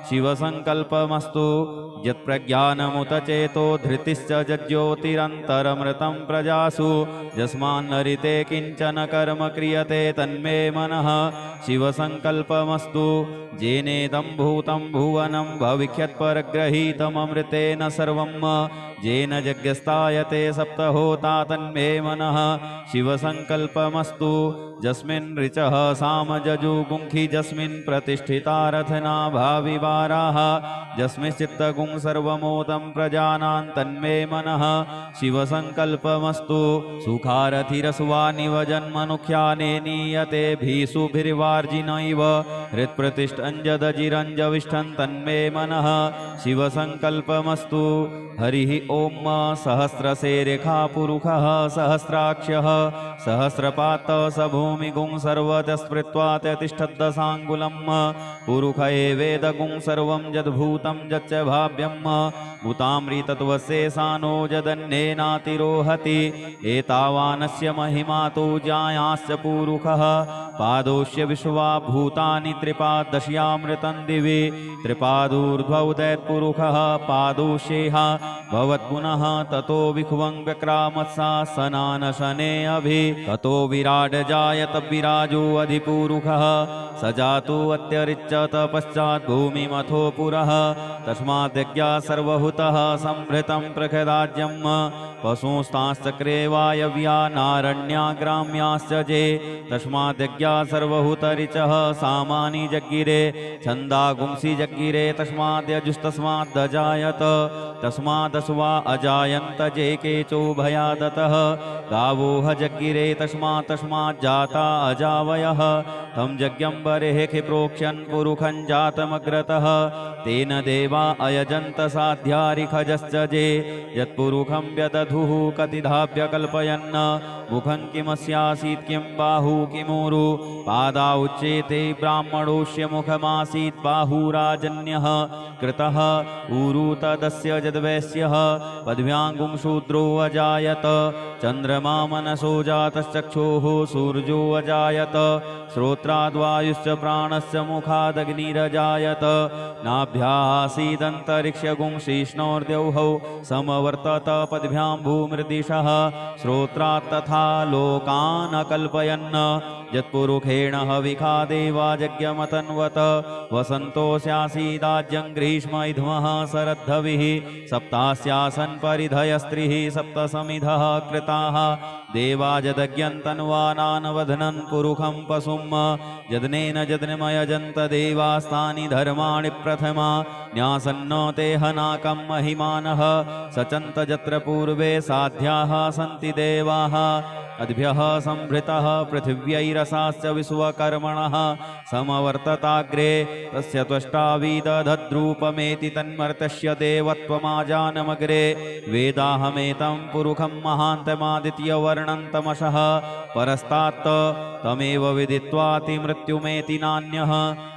शिवसङ्कल्पमस्तु यत्प्रज्ञानमुत चेतो धृतिश्च जज्ज्योतिरन्तरमृतं प्रजासु यस्मान्नरिते किञ्चन कर्म क्रियते तन्मे मनः शिवसङ्कल्पमस्तु जेनेदं भूतं भुवनं भविष्यत्परग्रहीतममृतेन सर्वं येन यज्ञस्तायते सप्तहोता तन्मे मनः शिवसङ्कल्पमस्तु जस्मिन् ऋचः सामजजुगुंखि जस्मिन् प्रतिष्ठिता रथना भाविवाराः जस्मिंश्चित्तगुं सर्वमोदं प्रजानां तन्मे मनः शिवसङ्कल्पमस्तु सुखारथिरसुवानिवजन्मनुख्याने नीयते भीषुभिर्वार्जिनैव हृत्प्रतिष्ठञ्जदजिरञ्जविष्ठं तन्मे मनः शिवसङ्कल्पमस्तु हरिः ॐ सहस्रशेरेखा पुरुषः सहस्राक्षः सहस्रपात स भूमिगुं सर्वतस्पृत्वा तिष्ठद्दशाङ्गुलं पुरुष एवेदगुं सर्वं यद्भूतं यच्च भाव्यं भूतामृतत्वशेषानो यदन्येनातिरोहति एतावानस्य महिमा तु जायाश्च पुरुषः पादोष्य विश्वा भूतानि त्रिपादश्यामृतं दिवि त्रिपादूर्ध्वौ दैत्पुरुषः पादोष्येह भवत्पुनः ततो विख्वं व्यक्रामत्सा सनानशने अभि ततो विराड जायत विराजो अधिपुरुषः स जातो अत्यरिच्यत पश्चात् भूमिमथो पुरः तस्माद्यज्ञा सर्वहुतः संभृतं प्रखराज्यं पशुस्ताश्चक्रे वायव्या नारण्या ग्राम्याश्च जे तस्माद्यज्ञा सर्वहुतरिचः सामानि जग्गिरे छन्दागुंसि जग्गिरे तस्माद्यजुस्तस्माद्दजायत तस्मादस्वा अजायन्त जे केचो भयादतः गावोह जग्गिरे तस्माज्जाता अजावयः तं यज्ञं बर्हिः प्रोक्ष्यन् पुरुषं जातमग्रतः तेन देवा अयजन्त साध्यारिखजश्च जे यत्पुरुषं व्यदधुः कतिधाप्य कल्पयन् मुखं किमस्यासीत् किं बाहु किमूरु पादा उच्येते ब्राह्मणोऽस्य मुखमासीत् बाहुराजन्यः कृतः ऊरु तदस्य यद्वैश्यः पद्भ्याङ्गुं शूद्रो अजायत चन्द्रमा मनसो जातश्चक्षुः सूर्यो अजायत श्रोत्राद्वायुश्च प्राणश्च मुखादग्निरजायत नाभ्यासीदन्तरिक्षगुं शीष्णोर्द्यौः समवर्तत पद्भ्यां भूमृदिशः श्रोत्रात् तथा लोकान् अकल्पयन् यत्पुरुषेण हविखा देवा यज्ञमतन्वत वसन्तोऽस्यासीदाज्यं ग्रीष्म इध्मः शरद्धविः सप्तास्यासन् परिधयस्त्रिः सप्तसमिधः कृताः देवा यदज्ञन्तन्वानानवधनन् पुरुषं पशुं यज्ञेन यज्ञमयजन्त देवास्तानि धर्माणि प्रथमा न्यासन्न ते हनाकं महिमानः सचन्त यत्र पूर्वे साध्याः सन्ति देवाः अद्भ्यः संभृतः पृथिव्यैरसाश्च विश्वकर्मणः समवर्तताग्रे तस्य त्वष्टाविदधद्रूपमेति तन्मर्तस्य देवत्वमाजानमग्रे वेदाहमेतं पुरुषं महान्तमादित्यवर्णन्तमशः परस्तात् तमेव विदित्वाति मृत्युमेति नान्यः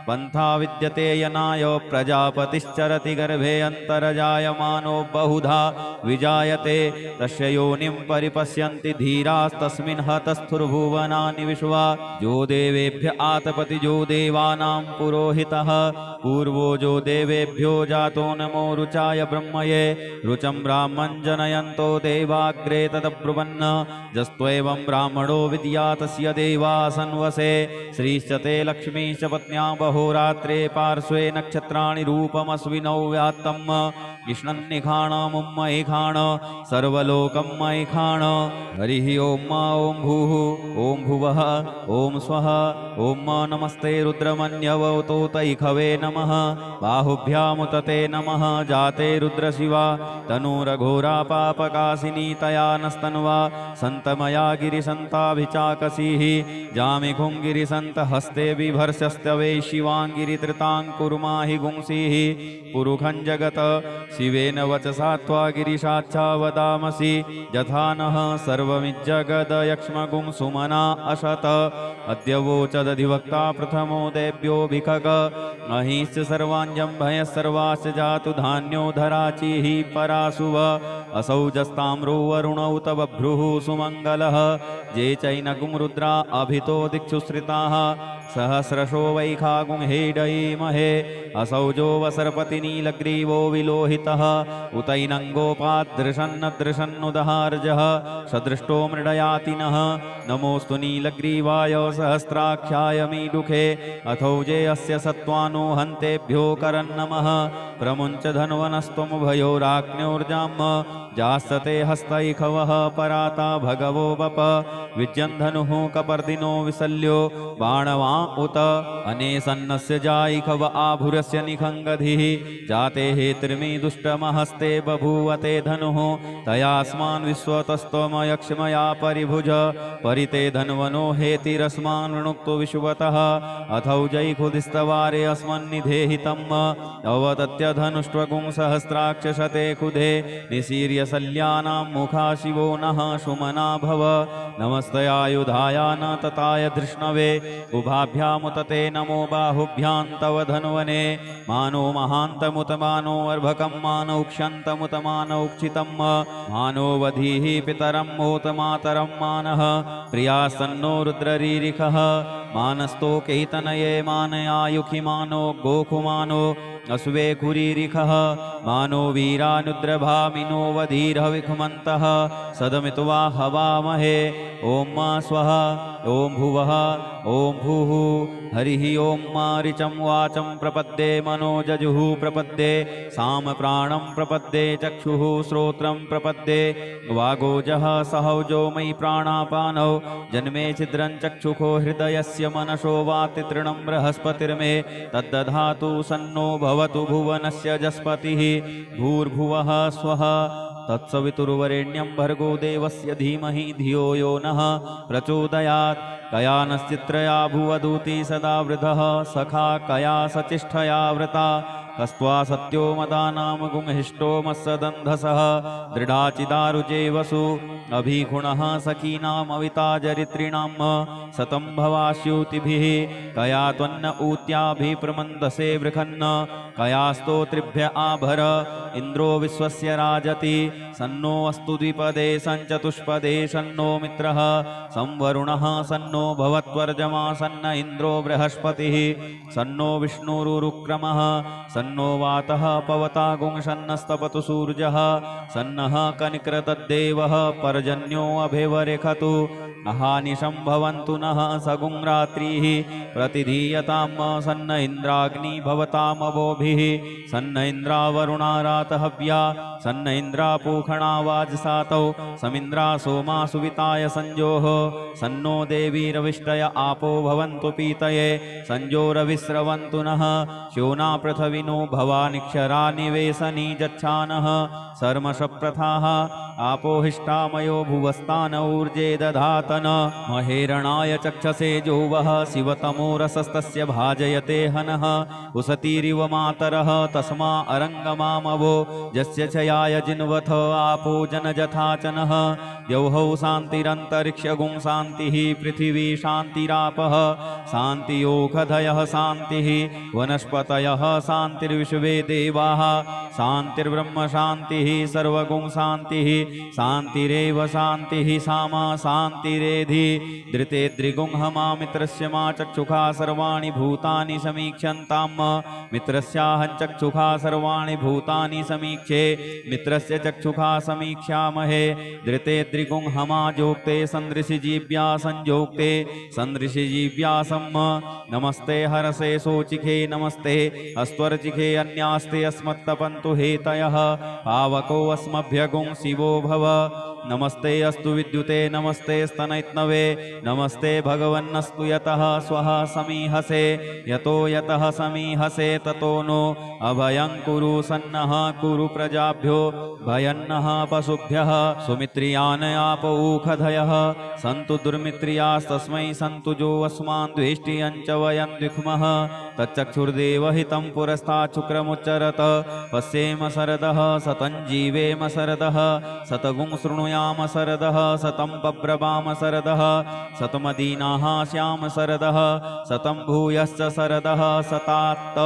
पन्था विद्यते यनाय प्रजापतिश्चरति गर्भे अन्तर्जायमानो बहुधा विजायते तस्य योनिं परिपश्यन्ति धीरास्तस्मिन् हतस्थुर्भुवनानि विश्वा जो देवेभ्य आतपति जो देवानां पुरोहितः पूर्वो जो देवेभ्यो जातो नमो रुचाय ब्रह्मये रुचं ब्राह्मं जनयन्तो देवाग्रे तदब्रुवन् जस्त्वेवं ब्राह्मणो विद्यात् तस्य देवासन्वसे श्रीश्च ते लक्ष्मीश्च पत्न्या बहोरात्रे पार्श्वे नक्षत्राणि रूपमस्विनौ व्यात्तम् इष्णन्निखाणमुम्मैखाण सर्वलोकम्मैखाण हरिः ॐ भूः ॐ भुवः ॐ स्वः ॐ नमस्ते रुद्रमन्यवतोतैखवे नमः बाहुभ्यामुतते नमः जाते रुद्रशिवा तनूरघोरा पापकासिनी तया नस्तन्वा सन्तमया गिरिसन्ताभिचाकसीः जामिघुं गिरिसन्तहस्ते बिभर्षस्तवे शिवाङ्गिरितृताङ्कुर्माहि गुंसीः पुरुखं जगत शिवेन वचसा त्वा गिरिशाच्छा वदामसि यथा नः सर्वमिज्जगदयक्ष्मगुं सुमना अशत अद्य वोचदधिवक्ता प्रथमो देव्योऽभिखग अहिश्च सर्वाञ्जं भयः सर्वाश्च जातु धान्यो धराचिः परासुव असौ जस्ताम्रो वरुणौ तव भ्रुः सुमङ्गलः जे चैनगुं रुद्रा अभितो दिक्षु श्रिताः सहस्रशो वैखागुं हेडयीमहे असौ जो वसर्पतिनीलग्रीवो विलोहितः उतैनङ्गोपादृशन्नदृशन्नुदहार्जः सदृष्टो मृडयातिनः नमोऽस्तु नीलग्रीवाय सहस्राख्याय मीडुखे अथौजे अस्य सत्त्वानो हन्तेभ्यो करन्नमः प्रमुञ्च धन्वनस्त्वमुभयोराग्न्योर्जाम् जास्तते हस्तैखवः पराता भगवो बप विद्यन्धनुः कपर्दिनो विसल्यो बाणवा उत अनेसन्नस्य जायिखव आभुरस्य निखङ्गधिः जाते हेतिर्मी दुष्टमहस्ते बभूवते धनुः तयास्मान् विश्वतस्त्वमयक्ष्मया परिभुज परिते धन्वनो हेतिरस्मान् ऋणुक्तो विश्वतः अथौ जैखुदिस्तवारे अस्मन्निधेहितम् अवदत्य धनुष्ट्वगुं सहस्राक्षशते खुधे निशीर्य सल्यानां मुखा शिवो नः सुमना भव नमस्तयायुधाय न तताय धृष्णवे उभाभ्यामुतते नमो बाहुभ्यां तव धन्वने मानो महान्तमुत मानो अर्भकं मानौक्ष्यन्तमुत मानौक्षितं मानो वधीः पितरं मोत मातरं मानः प्रियासन्नो रुद्ररीरिखः मानस्तो केतनये मानयायुखि मानो गोकुमानो अस्वे कुरीरिखः मानो वीरानुद्रभामिनो वधीर्हविखमन्तः सदमित्वा हवामहे ॐ स्वः ॐ भुवः ॐ भूः हरिः ॐ मारिचं वाचं प्रपद्ये मनोजजुः प्रपद्ये सामप्राणं प्रपद्ये चक्षुः श्रोत्रं प्रपद्ये वागोजः सहौजो मयि प्राणापानौ जन्मे छिद्रं चक्षुखो हृदयस्य मनसो वाति तृणं बृहस्पतिर्मे तद्दधातु सन्नो भवतु भुवनस्य जस्पतिः भूर्भुवः स्वः तत्सवितुर्वरेण्यं भर्गो देवस्य धीमहि धियो यो नः प्रचोदयात् कया नश्चित्रया भुवदूती सदा वृधः सखा कया सचिष्ठया व्रता कस्त्वा सत्यो मदानां गुंहिष्टो मत्सदन्धसः दृढाचिदारुजे वसु अभिगुणः सखीनामविताजरित्रिणां सतं भवास्यूतिभिः कया त्वन्न ऊत्याभिप्रमन्दसे वृखन्न कया स्तोत्रिभ्य आभर इन्द्रो विश्वस्य राजति सन्नो अस्तु द्विपदे सञ्चतुष्पदे सन्नो मित्रः संवरुणः सन्नो भवत्वर्जमा सन्न इन्द्रो बृहस्पतिः सन्नो विष्णुरुक्रमः सन्नो वातः पवता गुंशन्नस्तपतु सूर्यः सन्नः कनिक्रतद्देवः पर्जन्यो अभिवरेखतु अहानिशं भवन्तु नः सगुं रात्रिः प्रतिधीयतां सन्न इन्द्राग्नि भवतामवोभिः सन्न इन्द्रावरुणारातहव्या सन्न इन्द्रापूखणा वाजसातौ समिन्द्रा सोमा सुविताय संजोः सन्नो देवीरविष्टय आपो भवन्तु पीतये संजोरविस्रवन्तु नः श्योना पृथविनो भवानिक्षरा निवेशनी जच्छानः सर्मशप्रथाः आपोहिष्टामयो भुवस्तान ऊर्जे दधात पुरातन महेरणाय चक्षसे जो वः शिवतमो रसस्तस्य भाजयते हनः उसतीरिव मातरः तस्मा अरङ्गमामवो यस्य चयाय जिन्वथ आपो जनजथाचनः द्यौहौ शान्तिरन्तरिक्षगुं शान्तिः पृथिवी शान्तिरापः शान्तियोखधयः शान्तिः वनस्पतयः शान्तिर्विश्वे देवाः शान्तिर्ब्रह्म शान्तिः सर्वगुं शान्तिः शान्तिरेव शान्तिः सामा शान्तिरेधि धृते द्रिगुंहमा मित्रस्य मा चक्षुषा सर्वाणि भूतानि समीक्षन्ताम् मित्रस्याहं चक्षुषा सर्वाणि भूतानि समीक्षे मित्रस्य चक्षुषा समीक्षामहे धृते द्रिगुंहमा जोक्ते सन्दृशिजीव्या संयोक्ते सन्दृशिजीव्यासम् नमस्ते हरसे सोचिखे नमस्ते अस्त्वर्चिखे अन्यास्ते अस्मत्तपन्तु हेतयः पावको अस्मभ्यगुं शिवो भव नमस्ते अस्तु विद्युते नमस्ते स्तनैत्नवे नमस्ते भगवन्नस्तु यतः स्वः समीहसे यतो यतः समीहसे ततो नो अभयं कुरु सन्नः कुरु प्रजाभ्यो भयन्नः पशुभ्यः सुमित्रियान् आपौखधयः सन्तु दुर्मित्रियास्तस्मै सन्तु जो अस्मान् द्वेष्टियं च वयं द्विक्मः तच्चक्षुर्देवहितं पुरस्तात् शुक्रमुच्चरत पश्येम शरदः सतं जीवेम शरदः शतगुं शृणुयाम शरदः शतं बभ्रवाम शरदः शतमदीनाः स्याम शरदः शतं भूयश्च शरदः शतात्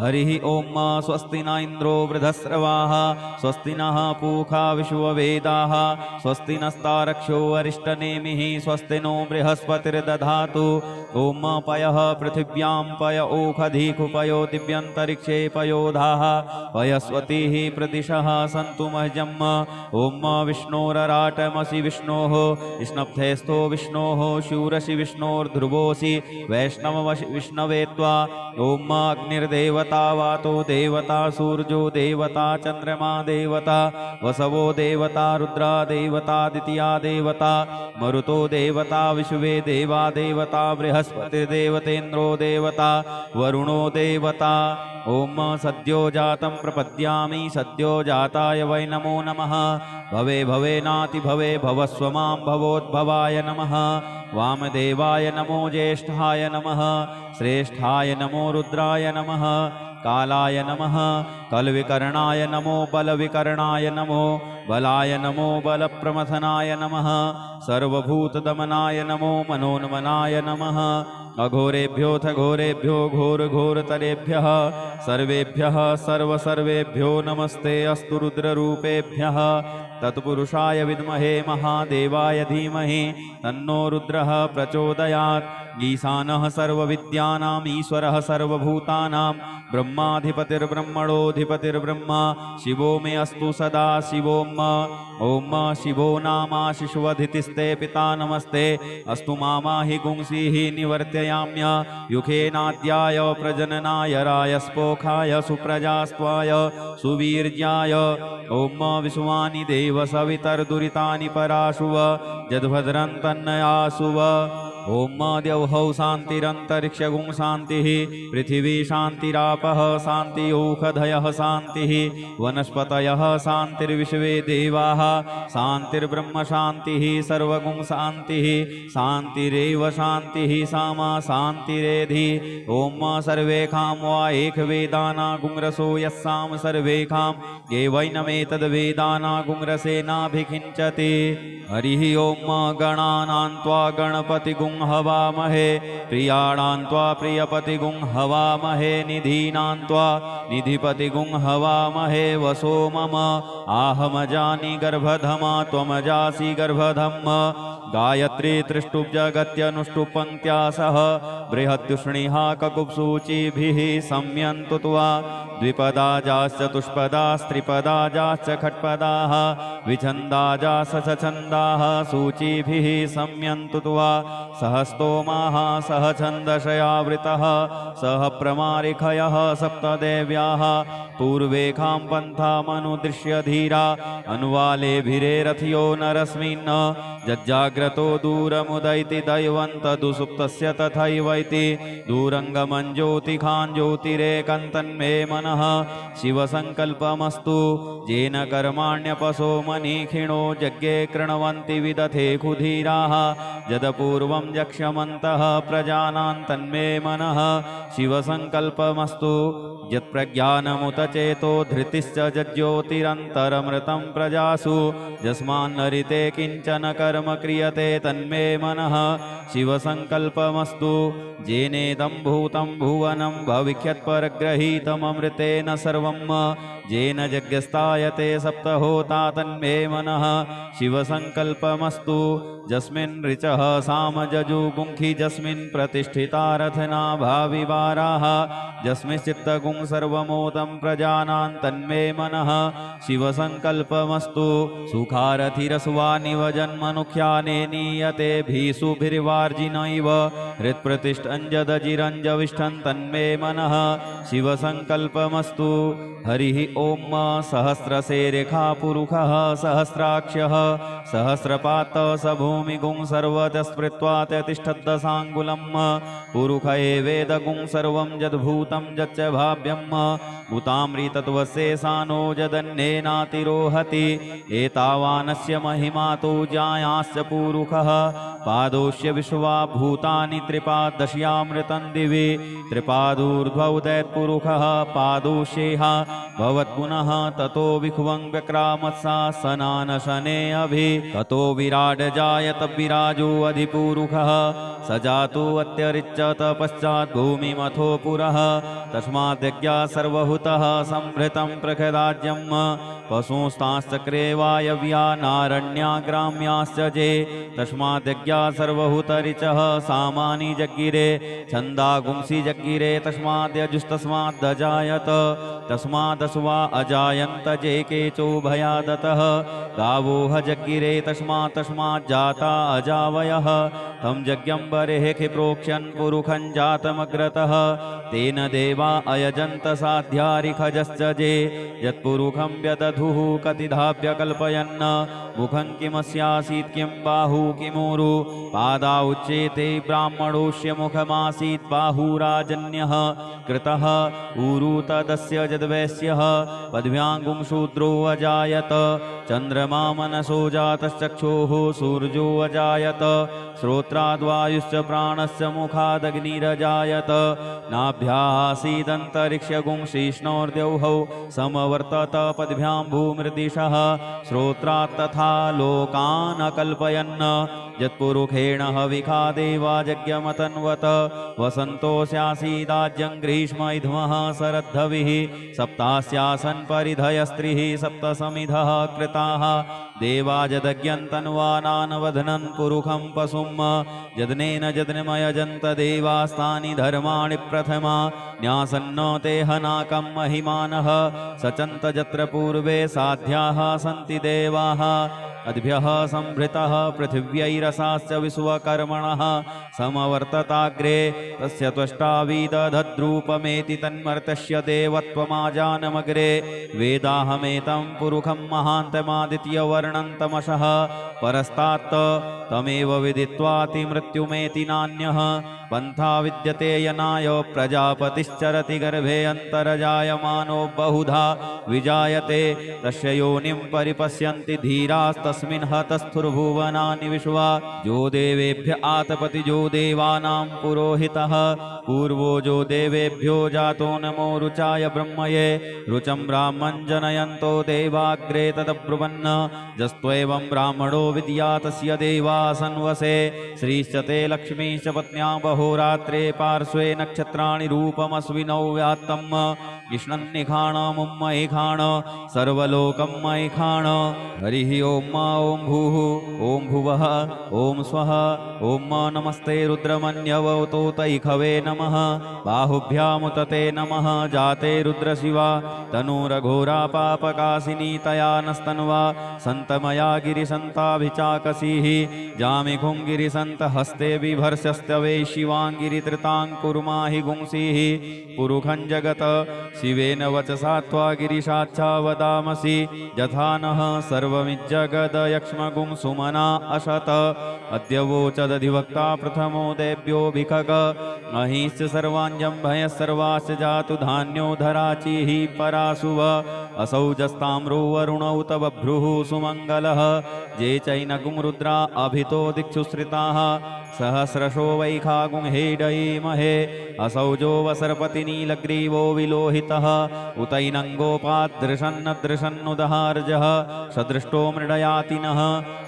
हरिः ओम स्वस्ति न इन्द्रो वृधस्रवाः स्वस्ति नः पूषा विश्ववेदाः स्वस्ति नस्तारक्षो अरिष्टनेमिः स्वस्ति नो बृहस्पतिर्दधातु ओम पयः पृथिव्यां पय ओखधीकुपयो दिव्यन्तरिक्षे पयोधाः पयस्वतीः प्रदिशः सन्तु मह्यम् ओम विष्णोरराटमसि विष्णोः स्नप्थेस्थो विष्णोः शूरसि विष्णोर्ध्रुवोऽसि वैष्णवसि विष्णवे त्वा ओम अग्निर्देवता वातो देवता सूर्यो देवता चंद्रमा देवता वसवो देवता रुद्रा देवता द्वितीया देवता मरुतो देवता विश्वे देवा देवता बृहस्पतिर्देवतेन्द्रो देवता वरुणो देवता ओम सद्यो जातं प्रपद्यामि सद्यो जाताय वै नमो नमः भवे भवेनाति भवे भवस्व मां भवोद्भवाय नमः वामदेवाय नमो ज्येष्ठाय नमः श्रेष्ठाय नमो रुद्राय नमः कालाय नमः कलविकर्णाय नमो बलविकर्णाय नमो बलाय नमो बलप्रमथनाय नमः सर्वभूतदमनाय नमो मनोन्मनाय नमः अघोरेभ्योऽथ घोरेभ्यो घोरघोरतरेभ्यः सर्वेभ्यः सर्वसर्वेभ्यो नमस्ते अस्तु रुद्ररूपेभ्यः तत्पुरुषाय विद्महे महादेवाय धीमहि तन्नो रुद्रः प्रचोदयात् ईशानः सर्वविद्यानाम् ईश्वरः सर्वभूतानां ब्रह्माधिपतिर्ब्रह्मणोऽधिपतिर्ब्रह्मा शिवो मे अस्तु सदा शिवोम ओम शिवो नामाशिष्वधितिस्ते पिता नमस्ते अस्तु मामाहि गुंसीः निवर्तयाम्य युखेनाद्याय प्रजननाय रायस्पोखाय सुप्रजास्त्वाय सुवीर्याय ओम विश्वानि देव सवितर्दुरितानि पराशुव यद्भद्रं तन्नयासुव ओम द्यौहौ शान्तिरन्तरिक्षगुं शान्तिः पृथिवी शान्तिरापः शान्तियोखधयः शान्तिः वनस्पतयः शान्तिर्विश्वे देवाः शान्तिर्ब्रह्म शान्तिः सर्वगुं शान्तिः शान्तिरेव शान्तिः सामा शान्तिरेधि ओम सर्वेखां वा एकवेदानागुंरसो यस्सां सर्वेखां एवैनमेतद्वेदानागुंरसेनाभिखिञ्चति हरिः ओम गणानां त्वा गणपतिगुं हवामहे प्रियाणां त्वा प्रियपतिगुं हवामहे निधीनां त्वा निधिपतिगुं हवामहे वसो मम आहमजानि गर्भधमा त्वमजासि गर्भधम् गायत्री त्रिष्टुब्जगत्यनुष्टुप् पङ्क्त्या सह बृहत्युष्णिः ककुब्सूचिभिः सम्यन्तु त्वा द्विपदाजाश्चतुष्पदास्त्रिपदाजाश्च खट्पदाः विछन्दाजासछन्दाः सूचिभिः सम्यन्तु त्वा सहस्तोमाः सह छन्दशयावृतः सह प्रमारिखयः सप्तदेव्याः पूर्वेखां पन्थामनुदृश्य धीरा अनुवालेभिरेरथियो नरस्मिन् जज्जाग्रतो जाग्रतो दूरमुदैति दैवन्तदुसुप्तस्य तथैवैति दूरङ्गमं ज्योतिखान् ज्योतिरेकन्तन्मे मनः शिवसङ्कल्पमस्तु येन कर्माण्यपसो मनीखिणो यज्ञे कृण्वन्ति विदथे कुधीराः यदपूर्वं यक्ष्यमन्तः प्रजानां तन्मे मनः शिवसङ्कल्पमस्तु यत्प्रज्ञानमुत चेतो धृतिश्च यज्ज्योतिरन्तरमृतं प्रजासु यस्मान्नरिते किञ्चन कर्म क्रियते तन्मे मनः शिवसङ्कल्पमस्तु येनेदं भूतं भुवनं भविष्यत्परग्रहीतममृतेन सर्वं येन यज्ञस्तायते सप्तहोता तन्मे मनः शिवसङ्कल्पमस्तु यस्मिन् ऋचः सामजजुगुंखि यस्मिन् प्रतिष्ठिता रथना भाविवाराः यस्मिंश्चित्तगुं सर्वमोदं प्रजानां तन्मे मनः शिवसङ्कल्पमस्तु सुखारथिरस्वानिव जन्मनुख्याने नीयते भीषुभिर्वार्जिनैव हृत्प्रतिष्ठञ्जदजिरञ्जविष्ठं तन्मे मनः शिवसङ्कल्पमस्तु हरिः ॐ सहस्रशेरेखा पुरुषः सहस्राक्षः सहस्रपात स भूमिगुं सर्वतस्पृत्वा तिष्ठद्दशाङ्गुलं पुरुष एवेदगुं सर्वं यद्भूतं यच्च भाव्यं भूतामृतत्वशेषानो यदन्येनातिरोहति एतावानस्य महिमा तु जायास्य पुरुषः पादोष्य विश्वा भूतानि त्रिपादश्यामृतं दिवि त्रिपादूर्ध्वौदैत्पुरुषः पादोष्येह भवत्पुनः ततो विख्वं व्यक्रामत्सा सनानशने अभि ततो विराड जायत विराजो अधिपुरुषः स जातो अत्यरिच्यत पश्चात् भूमिमथो पुरः तस्माद्यज्ञा सर्वहुतः संभृतं प्रखदाज्यं पशुस्ताश्चक्रे वायव्या नारण्या ग्राम्याश्च जे तस्माद्यज्ञा सर्वहुतरिचः सामानि जग्गिरे छन्दागुंसि जग्गिरे तस्माद्यजुस्तस्माद्दजायत तस्मादस्वा अजायन्त जे केचो भयादतः गावोह जग्गिरे तस्मात् जाता अजावयः तं यज्ञं बर्हिः प्रोक्ष्यन् पुरुषं जातमग्रतः तेन देवा अयजन्त साध्यारिखजश्च जे यत्पुरुषं व्यदधुः कतिधाभ्य कल्पयन् मुखं किमस्यासीत् किं बाहु किमूरु पादा उच्येते ब्राह्मणोऽस्य मुखमासीत् बाहुराजन्यः कृतः ऊरु तदस्य यद्वैश्यः पद्भ्याङ्गुं शूद्रो अजायत चन्द्रमा मनसो जातश्चक्षुः सूर्यो अजायत श्रोत्राद्वायुश्च प्राणस्य मुखादग्निरजायत नाभ्यासीदन्तरिक्षगुं शीष्णोर्द्यौहौ समवर्तत पद्भ्यां भूमृदिशः श्रोत्रात् तथा लोकान् अकल्पयन् यत्पुरुषेण हविखा देवा यज्ञमतन्वत वसन्तोऽस्यासीदाज्यं ग्रीष्म इध्मः शरद्धविः सप्तास्यासन् परिधयस्त्रिः सप्तसमिधः कृताः देवा यदज्ञन्तन्वानान् पुरुषं पशुं यदनेन यदनमयजन्त देवास्तानि धर्माणि प्रथमा न्यासन्न ते हनाकं महिमानः सचन्त यत्र पूर्वे साध्याः सन्ति देवाः अद्भ्यः संभृतः पृथिव्यैरसाश्च विश्वकर्मणः समवर्तताग्रे तस्य त्वष्टाविदधद्रूपमेति तन्मर्तस्य देवत्वमाजानमग्रे वेदाहमेतं पुरुषं महान्तमादित्यवर्णं तमसः परस्तात् तमेव विदित्वातिमृत्युमेति नान्यः पन्था विद्यते यनाय प्रजापतिश्चरति गर्भे अन्तर्जायमानो बहुधा विजायते तस्य योनिं परिपश्यन्ति धीरास्तस्मिन् हतस्थुर्भुवनानि विश्वा जो देवेभ्य आतपति जो देवानां पुरोहितः पूर्वो जो देवेभ्यो जातो नमो रुचाय ब्रह्मये रुचं ब्राह्मं जनयन्तो देवाग्रे तदब्रुवन् जस्त्वेवं ब्राह्मणो विद्या तस्य देवासन्वसे श्रीश्च ते लक्ष्मीश्च पत्न्या बहोरात्रे पार्श्वे नक्षत्राणि रूपमस्विनौ व्यात्तं कृष्णन्निखाणमुम्मैखाण सर्वलोकं मैखाण हरिः ॐ भूः ॐ भुवः ॐ स्वः ॐ नमस्ते रुद्रमन्यवतोतैखवे नमः बाहुभ्यामुतते नमः जाते रुद्रशिवा तनूरघोरा पापकाशिनी तया नस्तन्वा सन्तमया गिरिसन्ताभिचाकसीः जामिखुङ्गिरिसन्त हस्ते बिभर्षस्तवे शिवाङ्गिरितृताङ्कुर्माहि गुंसीः पुरुखं जगत शिवेन वचसा त्वा गिरिशाच्छा वदामसि यथा नः सर्वमिज्जगदयक्ष्मगुं सुमना अशत अद्य वोचदधिवक्ता प्रथमो देव्योऽभिखग अहिश्च सर्वाञ्जं भयः सर्वाश्च जातु धान्यो धराचिः परासुव असौ जस्ताम्रो वरुणौ तव भ्रुः सुमङ्गलः ये चैनगुं रुद्रा अभितो दिक्षु श्रिताः सहस्रशो वैखागुंहेडयीमहे असौजो वसर्पतिनीलग्रीवो विलोहितः उतैनङ्गोपादृशन्नदृशन्नुदहार्जः सदृष्टो मृडयातिनः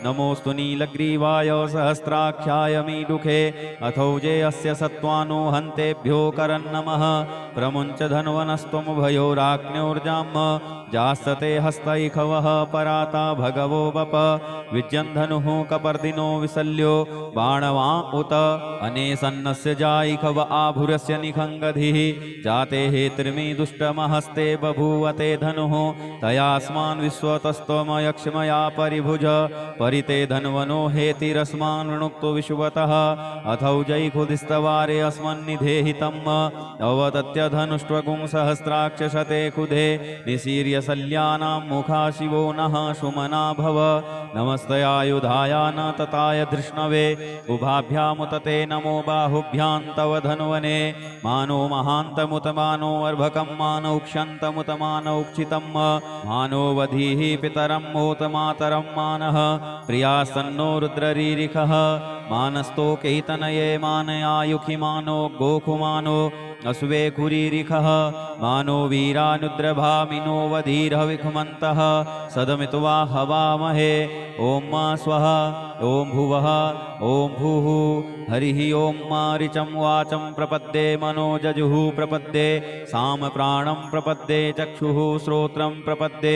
नमोऽस्तु नीलग्रीवाय सहस्राख्याय मीडुखे अथौजे अस्य सत्त्वानो हन्तेभ्यो करन्नमः प्रमुञ्च धन्वनस्त्वमुभयोराग्न्योर्जाम् जास्तते हस्तैखवः पराता भगवो बप विज्यन्धनुः कपर्दिनो विसल्यो बाणवा उत अनेसन्नस्य जायिखव आभुरस्य निखङ्गधिः जाते हेत्रिमि दुष्टमहस्ते बभूवते धनुः तयास्मान् विश्वतस्त्वमयक्ष्मया परिभुज परिते धन्वनो हेतिरस्मान् वृणुक्तो विशुवतः अथौजैखुदिस्तवारे अस्मन्निधेहितम् अवदत्य धनुष्ट्वगुं सहस्राक्षशते खुधे निशीर्य सल्यानां मुखा शिवो नः सुमना भव नमस्तयायुधाय न तताय धृष्णवे उभाभ्यामुतते नमो बाहुभ्यां तव धन्वने मानो महान्तमुत मानो अर्भकं मानौ क्षन्तमुत मानौ क्षितं मानो वधीः पितरं मोत मातरं मानः प्रियासन्नो रुद्ररीरिखः मानस्तोकैतनये मानयायुखि मानो गोकुमानो अस्वे कुरीरिखः मानो वीरानुद्रभामिनो वधीरविखमन्तः सदमित्वा हवामहे ॐ मा स्वः ॐ भुवः ॐ भूः हरिः ॐ मारिचं वाचं प्रपद्ये मनोजजुः प्रपद्ये सामप्राणं प्रपद्ये चक्षुः श्रोत्रं प्रपद्ये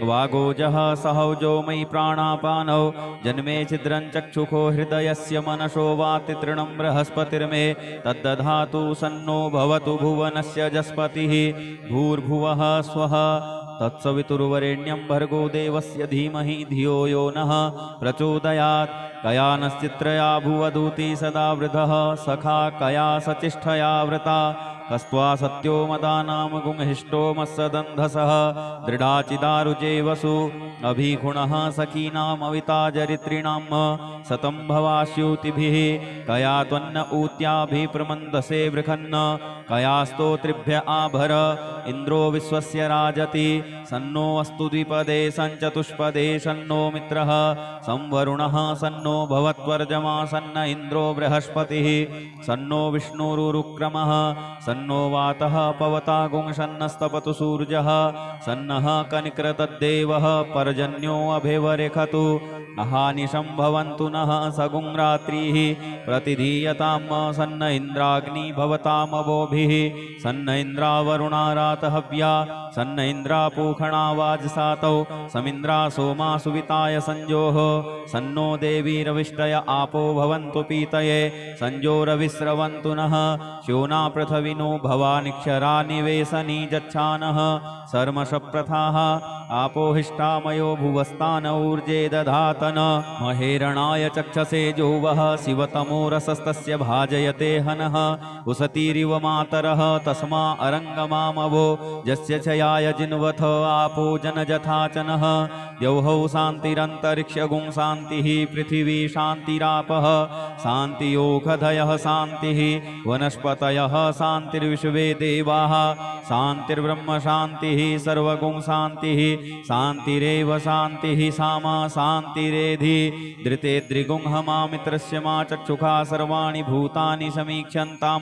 वागोजः सहौजो मयि प्राणापानौ जन्मे छिद्रं चक्षुखो हृदयस्य मनसो वाति तृणं बृहस्पतिर्मे तद्दधातु सन्नो भवतु भुवनस्य जस्पतिः भूर्भुवः स्वः तत्सवितुर्वरेण्यं भर्गो देवस्य धीमहि धियो यो नः प्रचोदयात् कया नश्चित्रया भुवदूती सदा वृधः सखा कया सचिष्ठया वृता कस्त्वा सत्यो मदानां गुंहिष्टो मत्सदन्धसः दृढाचिदारुजे वसु अभिगुणः सखीनामविताजरित्रिणां सतं भवास्यूतिभिः कया त्वन्न ऊत्याभिप्रमन्दसे वृखन्न कया स्तोत्रिभ्य आभर इन्द्रो विश्वस्य राजति सन्नो अस्तु द्विपदे सञ्चतुष्पदे सन्नो मित्रः संवरुणः सन्नो भवत्वर्जमा सन्न इन्द्रो बृहस्पतिः सन्नो विष्णुरुक्रमः सन्नो वातः पवता गुंसन्नस्तपतु सूर्यः सन्नः कनिक्रतद्देवः पर्जन्यो अभिवरेखतु अहानिशं भवन्तु नः सगुं रात्रिः प्रतिधीयतां सन्न इन्द्राग्नि भवतामवोभिः सन्न इन्द्रावरुणारातहव्या सन्न इन्द्रापूखणा वाजसातौ समिन्द्रा सोमा सुविताय संजोः सन्नो देवीरविष्टय आपो भवन्तु पीतये संजोरविस्रवन्तु नः श्योना पृथविनो भवानिक्षरा निवेशनी जच्छानः सर्मशप्रथाः आपोहिष्टामयो भुवस्तान ऊर्जे दधातन महेरणाय चक्षसे जो वः शिवतमोरसस्तस्य भाजयते हनः उसतीरिव मातरः तस्मा अरङ्गमामवो यस्य छयाय जिन्वथ आपो जनजथाचनः द्यौहौ शान्तिरन्तरिक्षगुं शान्तिः पृथिवी शान्तिरापः शान्तियोगधयः शान्तिः वनस्पतयः शान्तिर्विश्वे देवाः शान्तिर्ब्रह्म शान्तिः सर्वगुं शान्तिः शान्तिरेव शान्तिः सामा शान्तिरेधि धृते द्रिगुंहमा मित्रस्य मा चक्षुखा सर्वाणि भूतानि समीक्षन्तां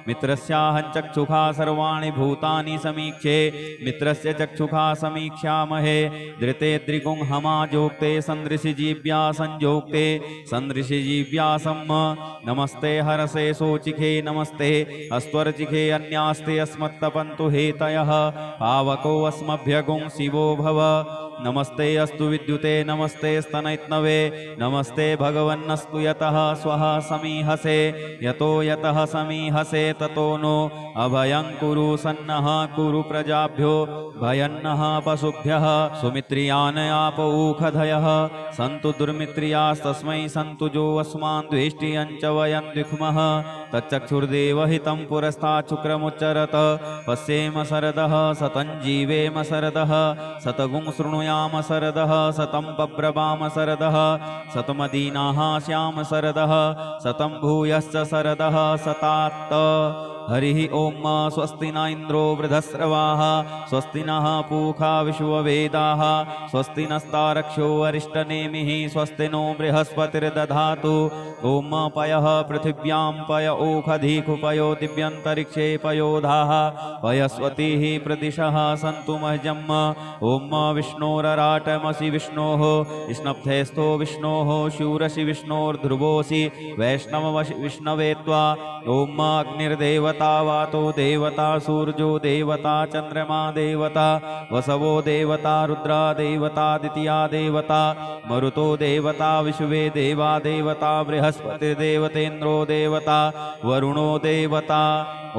मित्रस्याहं चक्षुखा सर्वाणि भूतानि समीक्षे मित्रस्य चक्षुखा समीक्षामहे धृते द्रिगुंहमा जोक्ते सन्दृशिजीव्या संजोक्ते सन्दृशिजीव्यासं नमस्ते हरसे सोचिखे नमस्ते अस्त्वर्चिखे अन्यास्ते अस्मत्तपन्तु हेतयः पावको अस्मभ्यगुं शिवो भव नमस्ते अस्तु विद्युते नमस्ते स्तन जनयत्नवे नमस्ते भगवन्नस्तु यतः स्वः समीहसे यतो यतः समीहसे ततो नो अभयं कुरु सन्नः कुरु प्रजाभ्यो भयन्नः पशुभ्यः सुमित्रियान् आपौखधयः सन्तु दुर्मित्रियास्तस्मै सन्तु जो अस्मान् द्वेष्टियं च वयं द्विक्मः तच्चक्षुर्देव हितं पुरस्तात् शुक्रमुच्चरत पश्येम शरदः सतं जीवेम शरदः शतगुं शृणुयाम शरदः शतं बभ्रवाम शरदः शतमदीनाः स्याम शरदः शतं भूयश्च शरदः शतात्त हरिः ओम स्वस्ति न इंद्रो वृधस्रवाः स्वस्ति नः पूषा विश्ववेदाः स्वस्ति नस्तारक्षो अरिष्टनेमिः स्वस्ति नो बृहस्पतिर्दधातु ओम पयः पृथिव्यां पय ओखधीकुपयो दिव्यन्तरिक्षे पयोधाः पयस्वतीः प्रदिशः सन्तु मह्यम् ओम विष्णोरराटमसि विष्णोः स्नप्थेस्थो विष्णोः शूरसि विष्णोर्ध्रुवोऽसि वैष्णवसि विष्णवे त्वा ओम अग्निर्देवता वातो देवता सूर्यो देवता चंद्रमा देवता वसवो देवता रुद्रा देवता द्वितीया देवता मरुतो देवता विश्वे देवा देवता बृहस्पतिर्देवतेन्द्रो देवता वरुणो देवता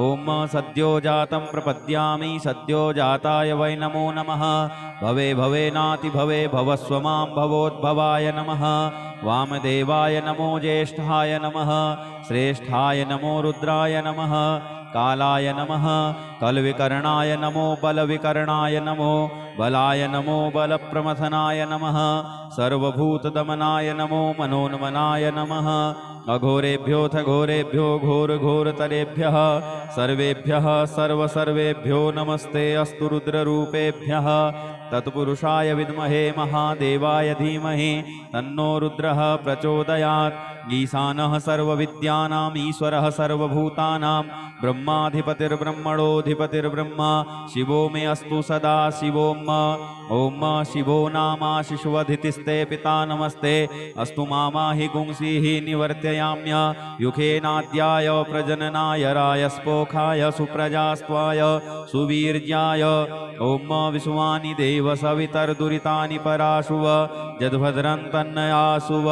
ओम सद्यो जातं प्रपद्यामि सद्यो जाताय वै नमो नमः भवे भवेनाति भवे भवस्व मां भवोद्भवाय नमः वामदेवाय नमो ज्येष्ठाय नमः श्रेष्ठाय नमो रुद्राय नमः कालाय नमः कलविकर्णाय नमो बलविकर्णाय नमो बलाय नमो बलप्रमथनाय नमः सर्वभूतदमनाय नमो मनोन्मनाय नमः अघोरेभ्योऽथ घोरेभ्यो घोरघोरतरेभ्यः सर्वेभ्यः सर्वसर्वेभ्यो नमस्ते अस्तु रुद्ररूपेभ्यः तत्पुरुषाय विद्महे महादेवाय धीमहि तन्नो रुद्रः प्रचोदयात् ईशानः सर्वविद्यानाम् ईश्वरः सर्वभूतानां ब्रह्माधिपतिर्ब्रह्मणोऽधिपतिर्ब्रह्मा शिवो मे अस्तु सदा शिवोम ओम शिवो नामाशिषुवधितिस्ते पिता नमस्ते अस्तु मामाहि गुंसीः निवर्तयाम्य युखेनाद्याय प्रजननाय रायस्पोखाय सुप्रजास्त्वाय सुवीर्याय ओम विश्वानि देव सवितर्दुरितानि पराशुव जद्भद्रं तन्नयासुव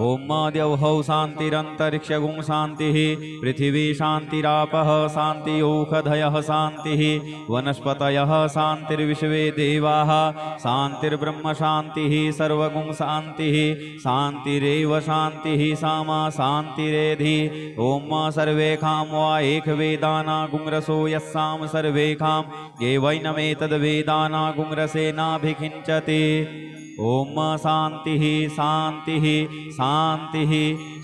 ओम द्यौहौ शान्तिरन्तरिक्षगुं शान्तिः पृथिवी शान्तिरापः शान्ति औषधयः शान्तिः वनस्पतयः शान्तिर्विश्वे देवाः शान्तिर्ब्रह्म शान्तिः सर्वगुं शान्तिः शान्तिरेव शान्तिः सामा शान्तिरेधि ओम सर्वेखां वा एकवेदानागुंरसो यस्साम सर्वेखां एवैनमेतद्वेदानागुंरसेनाभिषिञ्चति ओम शान्तिः शान्तिः शान्तिः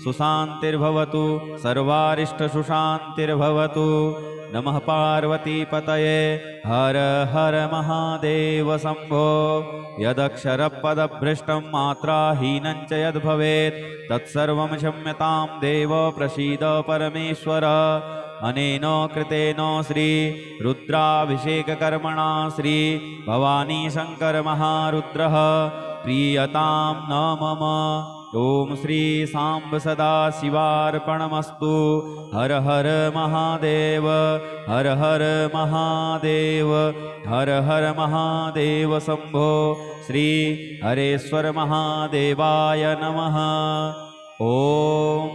सुशान्तिर्भवतु सर्वारिष्टसुशान्तिर्भवतु नमः पार्वतीपतये हर हर महादेव शम्भो यदक्षरपदभ्रष्टं मात्राहीनं च यद्भवेत् तत्सर्वं क्षम्यतां देव प्रसीद परमेश्वर अनेन कृतेन श्री रुद्राभिषेककर्मणा श्री भवानी शंकर महारुद्रः प्रीयतां न मम ओम श्री सांब सदा शिवार्पणमस्तु हर हर महादेव हर हर महादेव हर हर महादेव शंभो श्री हरेश्वर महादेवाय नमः ओम।